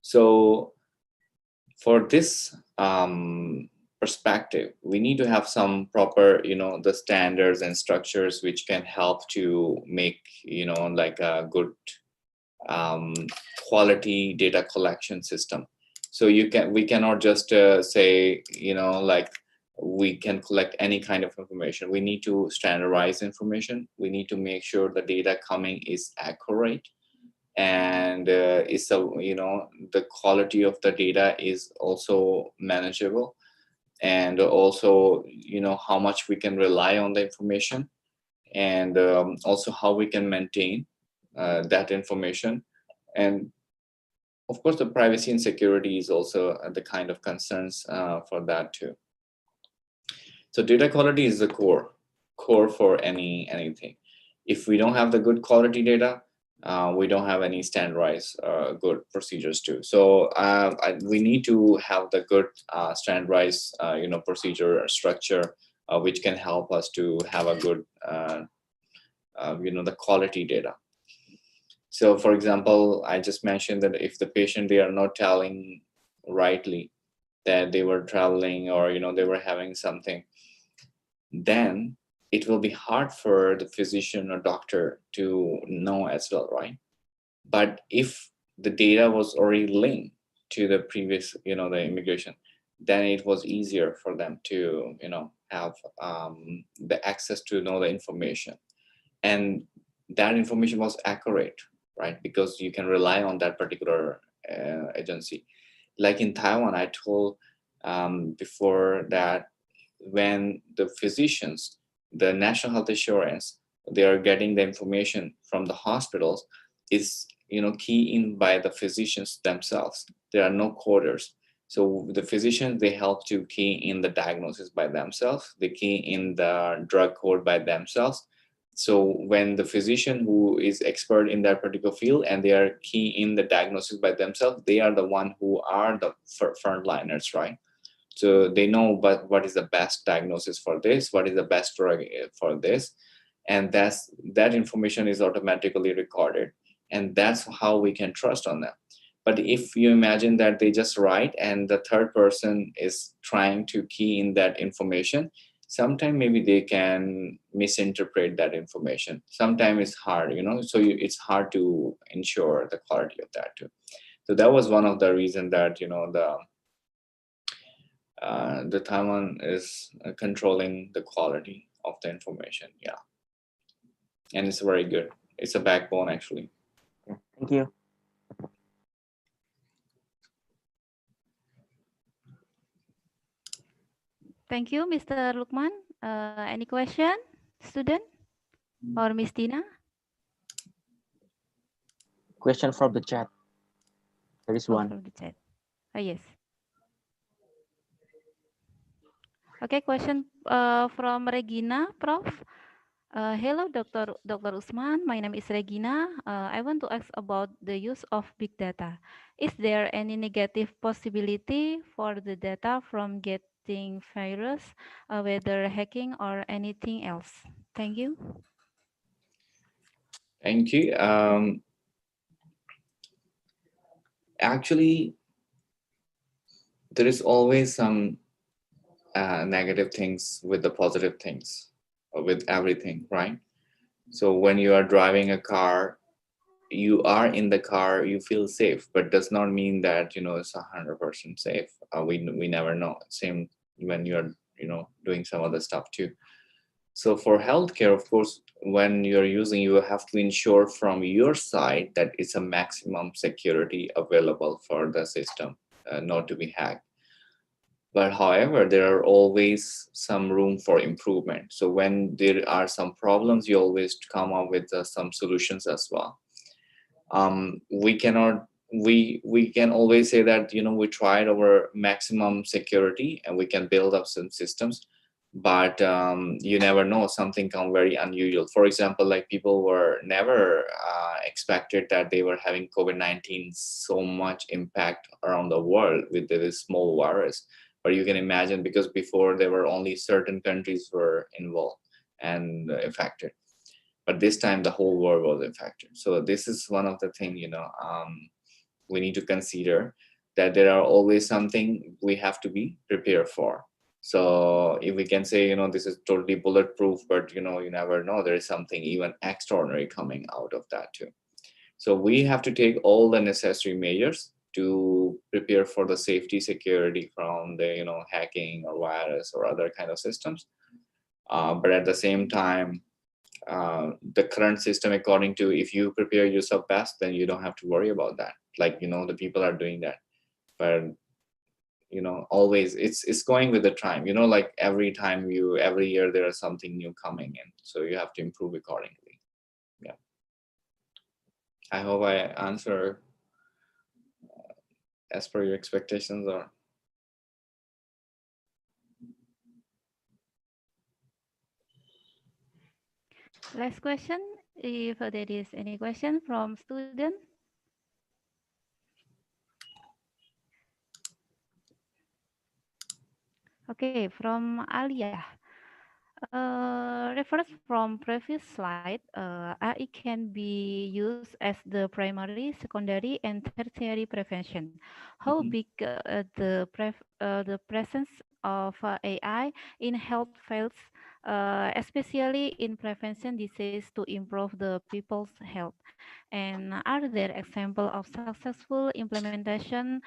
So for this perspective, we need to have some proper, the standards and structures which can help to make, like a good um, quality data collection system. So we cannot just say, like we can collect any kind of information. We need to standardize information. We need to make sure the data coming is accurate, and is the quality of the data is also manageable, and also how much we can rely on the information, and also how we can maintain that information. And of course the privacy and security is also the kind of concerns for that too. So data quality is the core for anything. If we don't have the good quality data, we don't have any standardized good procedures too. So we need to have the good standardized procedure or structure which can help us to have a good the quality data. So for example, I just mentioned that if the patient, they are not telling rightly that they were traveling, or they were having something, then it will be hard for the physician or doctor to know as well, right? But if the data was already linked to the previous, the immigration, then it was easier for them to, have the access to know the information. And that information was accurate, right? Because you can rely on that particular agency. Like in Taiwan, I told before that when the physicians, the National Health Assurance, they are getting the information from the hospitals, is key in by the physicians themselves. There are no coders. So the physicians, they help to key in the diagnosis by themselves. They key in the drug code by themselves. So when the physician who is expert in that particular field and they are key in the diagnosis by themselves, they are the one who are the frontliners, right? So they know what is the best diagnosis for this, what is the best drug for this, and that information is automatically recorded, and that's how we can trust on them. But if you imagine that they just write and the third person is trying to key in that information, sometimes maybe they can misinterpret that information. Sometimes it's hard, so it's hard to ensure the quality of that too. So that was one of the reasons that the Taiwan is controlling the quality of the information. Yeah, and it's very good. It's a backbone actually. Yeah, thank you. Thank you, Mr. Lukman. Any question, student or Miss Tina? Question from the chat. There is Oh, one. from the chat. Oh, yes. Okay, question from Regina, Prof. Hello, Dr. Usman. My name is Regina. I want to ask about the use of big data. Is there any negative possibility for the data from getting virus, whether hacking or anything else? Thank you. Thank you. Actually, there is always some negative things with the positive things, with everything, right? So when you are driving a car, you are in the car, you feel safe, but does not mean that it's 100% safe. We never know. Same when you're doing some other stuff too. So for healthcare, of course, when you're using, you have to ensure from your side that it's a maximum security available for the system, not to be hacked. But however, there are always some room for improvement. So when there are some problems, you always come up with some solutions as well. We cannot, we can always say that we tried our maximum security and we can build up some systems, but you never know, something come very unusual. For example, like people were never expected that they were having COVID-19 so much impact around the world with this small virus. But you can imagine, because before there were only certain countries were involved and affected, but this time the whole world was affected. So this is one of the thing, we need to consider, that there are always something we have to be prepared for. So if we can say, this is totally bulletproof, but you never know, there is something even extraordinary coming out of that too. So we have to take all the necessary measures to prepare for the safety security from the hacking or virus or other kind of systems. But at the same time, the current system, according to, if you prepare yourself best, then you don't have to worry about that. Like the people are doing that. But always it's going with the time, like every year there is something new coming in, so you have to improve accordingly. Yeah, I hope I answer as per your expectations. Or Last question, if there is any question from student. Okay, from Alia. Refers from previous slide, AI can be used as the primary, secondary, and tertiary prevention. How Mhm. big the presence of AI in health fields, especially in prevention disease to improve the people's health? And are there examples of successful implementation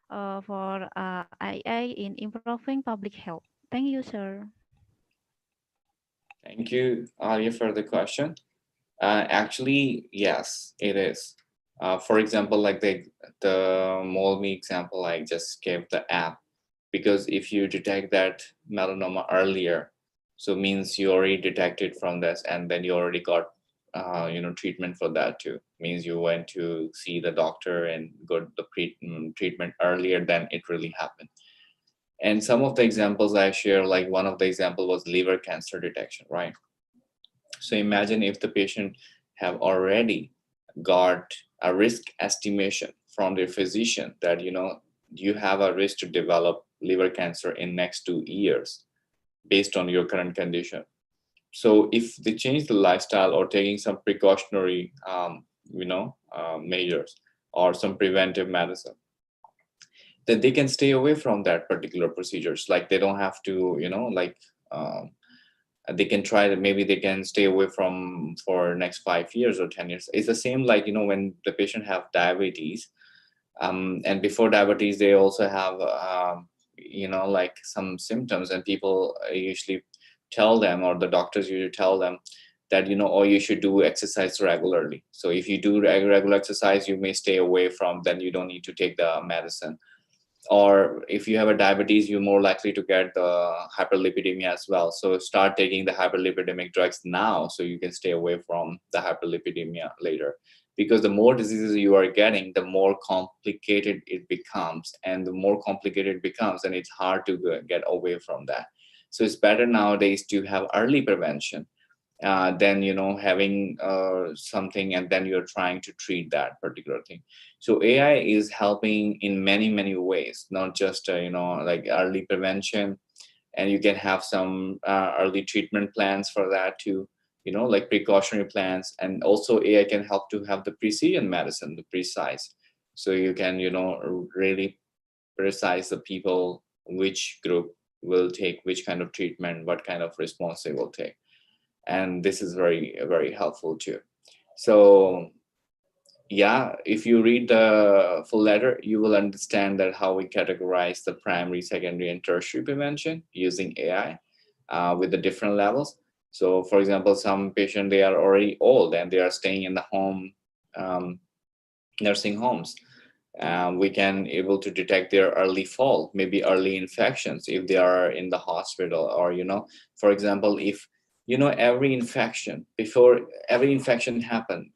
for AI in improving public health? Thank you, sir. Thank you, Alia, for the question. Actually, yes, it is. For example, like the Molme example I just gave, the app, because if you detect that melanoma earlier, so means you already detected from this, and then you already got treatment for that too. Means you went to see the doctor and got the treatment earlier than it really happened. And some of the examples I share, like one of the example was liver cancer detection, right? So imagine if the patient have already got a risk estimation from their physician that you have a risk to develop liver cancer in next 2 years based on your current condition. So if they change the lifestyle or taking some precautionary measures or some preventive medicine, then they can stay away from that particular procedures. Like they don't have to um, they can try that, maybe they can stay away from for next 5 years or 10 years. It's the same like when the patient have diabetes, and before diabetes they also have like some symptoms, and people usually tell them, or the doctors usually tell them that oh, you should do exercise regularly. So if you do regular exercise, you may stay away from, then you don't need to take the medicine. Or if you have a diabetes, you're more likely to get the hyperlipidemia as well. So start taking the hyperlipidemic drugs now, so you can stay away from the hyperlipidemia later. Because the more diseases you are getting, the more complicated it becomes, and the more complicated it becomes, and it's hard to get away from that. So it's better nowadays to have early prevention than having something and then you're trying to treat that particular thing. So AI is helping in many ways, not just like early prevention, and you can have some early treatment plans for that too, like precautionary plans. And also AI can help to have the precision medicine, the precise, so you can really precise the people, which group will take which kind of treatment, what kind of response they will take. And this is very helpful too. So yeah, if you read the full letter, you will understand that how we categorize the primary, secondary, and tertiary prevention using AI with the different levels. So for example, some patient, they are already old and they are staying in the home, um, nursing homes. We can able to detect their early fall, maybe early infections if they are in the hospital. Or for example, if every infection, before every infection happen,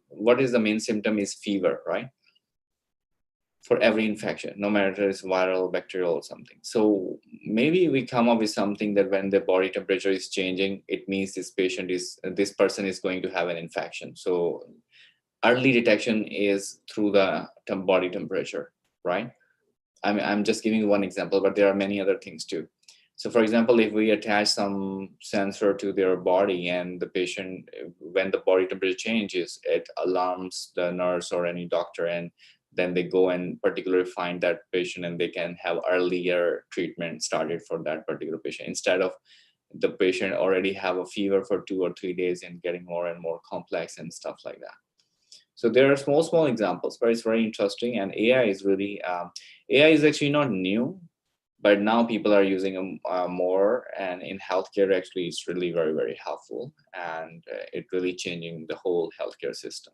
what is the main symptom is fever, right? for every infection, no matter it's viral, bacterial, or something. So maybe we come up with something that when the body temperature is changing, it means this person is going to have an infection. So early detection is through the body temperature, right? I'm just giving one example, but there are many other things too. So for example, if we attach some sensor to their body and the patient, when the body temperature changes, it alarms the nurse or any doctor, and then they go and particularly find that patient and they can have earlier treatment started for that particular patient, instead of the patient already have a fever for 2 or 3 days and getting more and more complex and stuff like that. So there are small examples, but it's very interesting. And AI is really, AI is actually not new, but now people are using them more. And in healthcare, actually, it's really very helpful. And it really changing the whole healthcare system.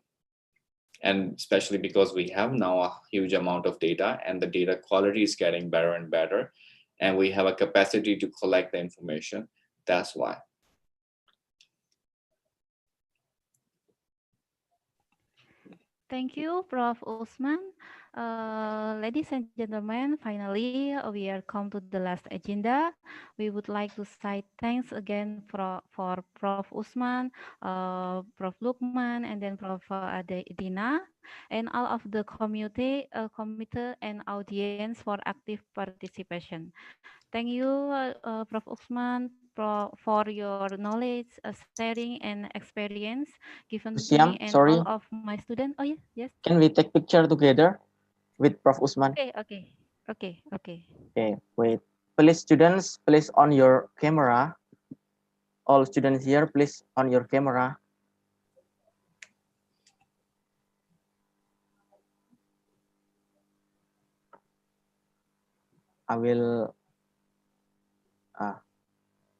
And especially because we have now a huge amount of data and the data quality is getting better and better. And we have a capacity to collect the information. That's why. Thank you, Prof. Usman. Ladies and gentlemen, finally, we are come to the last agenda. We would like to say thanks again for Prof. Usman, Prof. Lukman, and then Prof. Dina, and all of the committee and audience for active participation. Thank you, Prof. Usman, for your knowledge, sharing, and experience given Bu to me Siam, and all sorry, of my students. Oh, yeah, yes. can we take picture together with Prof. Usman? Okay. Okay, wait. Please, students, please on your camera. All students here, please on your camera. I will,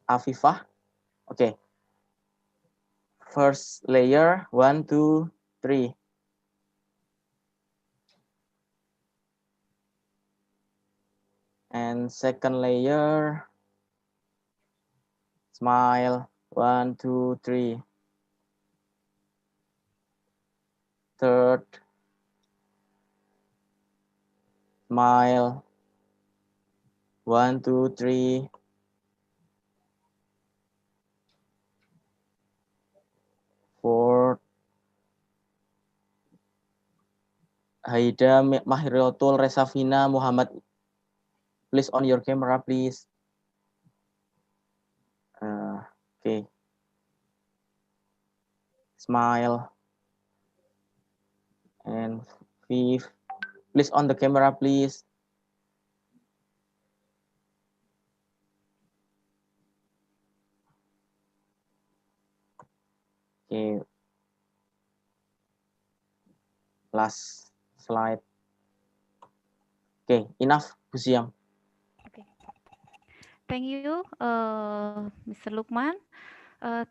Afifah. Okay, first layer, 1, 2, 3. And second layer, smile, 1, 2, 3. Third, smile, 1, 2, 3. Fourth, Haida Mahiriotul Resafina Muhammad, please on your camera, please. Okay. Smile. And fifth, please on the camera, please. Okay. Last slide. Okay, enough, Bu Siam. Okay. Thank you, Mr. Lukman.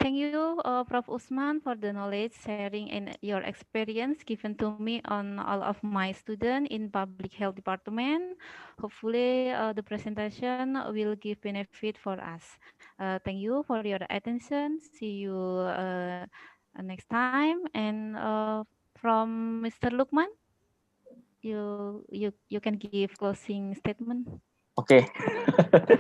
Thank you, Prof. Usman, for the knowledge sharing and your experience given to me on all of my students in public health department. Hopefully, the presentation will give benefit for us. Thank you for your attention. See you next time. And from Mr. Lukman, you can give closing statement Okay.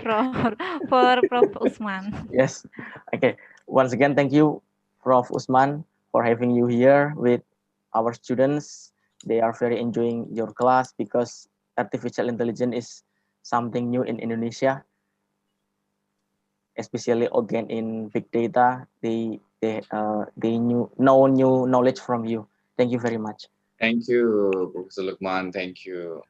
for for Prof. Usman. Yes. Okay. Once again, thank you, Prof. Usman, for having you here with our students. They are very enjoying your class because artificial intelligence is something new in Indonesia, especially again in big data. They know new knowledge from you. Thank you very much. Thank you, Professor Lukman. Thank you,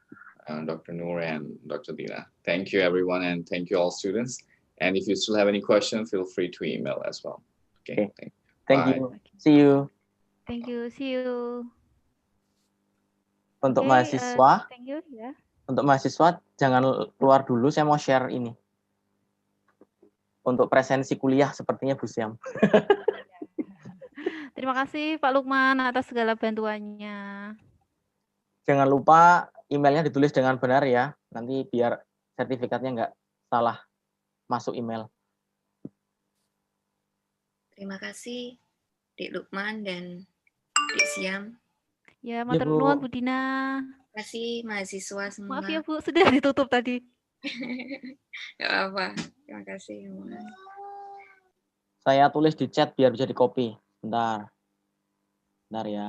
Dr. Noor and Dr. Dina. Thank you, everyone, and thank you all students. And if you still have any questions, feel free to email as well. Okay, Okay. thank Thank you. Bye. you. See you. Thank you. See you. Untuk Okay, mahasiswa, thank you. Yeah. Jangan keluar dulu. Saya mau share ini untuk presensi kuliah sepertinya Bu Siam. Terima kasih Pak Lukman atas segala bantuannya. Jangan lupa emailnya ditulis dengan benar ya. Nanti biar sertifikatnya nggak salah masuk email. Terima kasih Dik Lukman dan Dik Siam. Ya, Ya, matur Bu. nuwun Bu Dina. Terima kasih mahasiswa semua. Maaf ya Bu, sudah ditutup tadi. Gak apa-apa. Terima kasih semua. Saya tulis di chat biar bisa di-copy. Bentar. Bentar ya.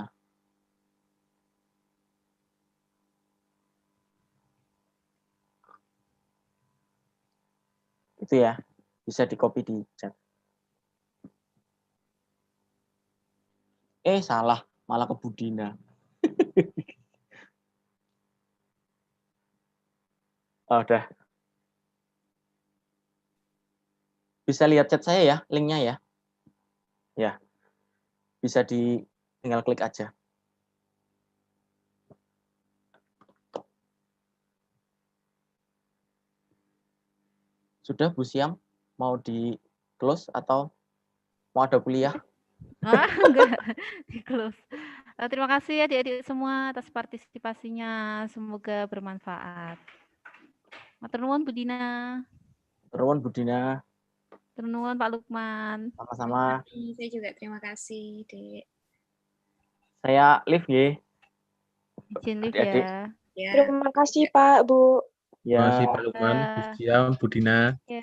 Itu ya. Bisa di-copy di chat. Salah. Malah ke Budina. Oh, udah. Bisa lihat chat saya ya, linknya ya. Ya. Bisa tinggal klik aja. Sudah Bu Siam? Mau di close atau mau ada kuliah? Enggak, di close. Terima kasih ya adik-adik semua atas partisipasinya. Semoga bermanfaat. Matur nuwun Bu Dina. Terus Budina. Matur nuwun Pak Lukman. Sama-sama. Saya juga terima kasih, Dek. Saya live ya. Izin live Adik-adik. ya. Ya. Terima kasih Pak, Bu. Ya. Terima kasih Pak Lukman, Bu Siam, Bu Dina. Ya.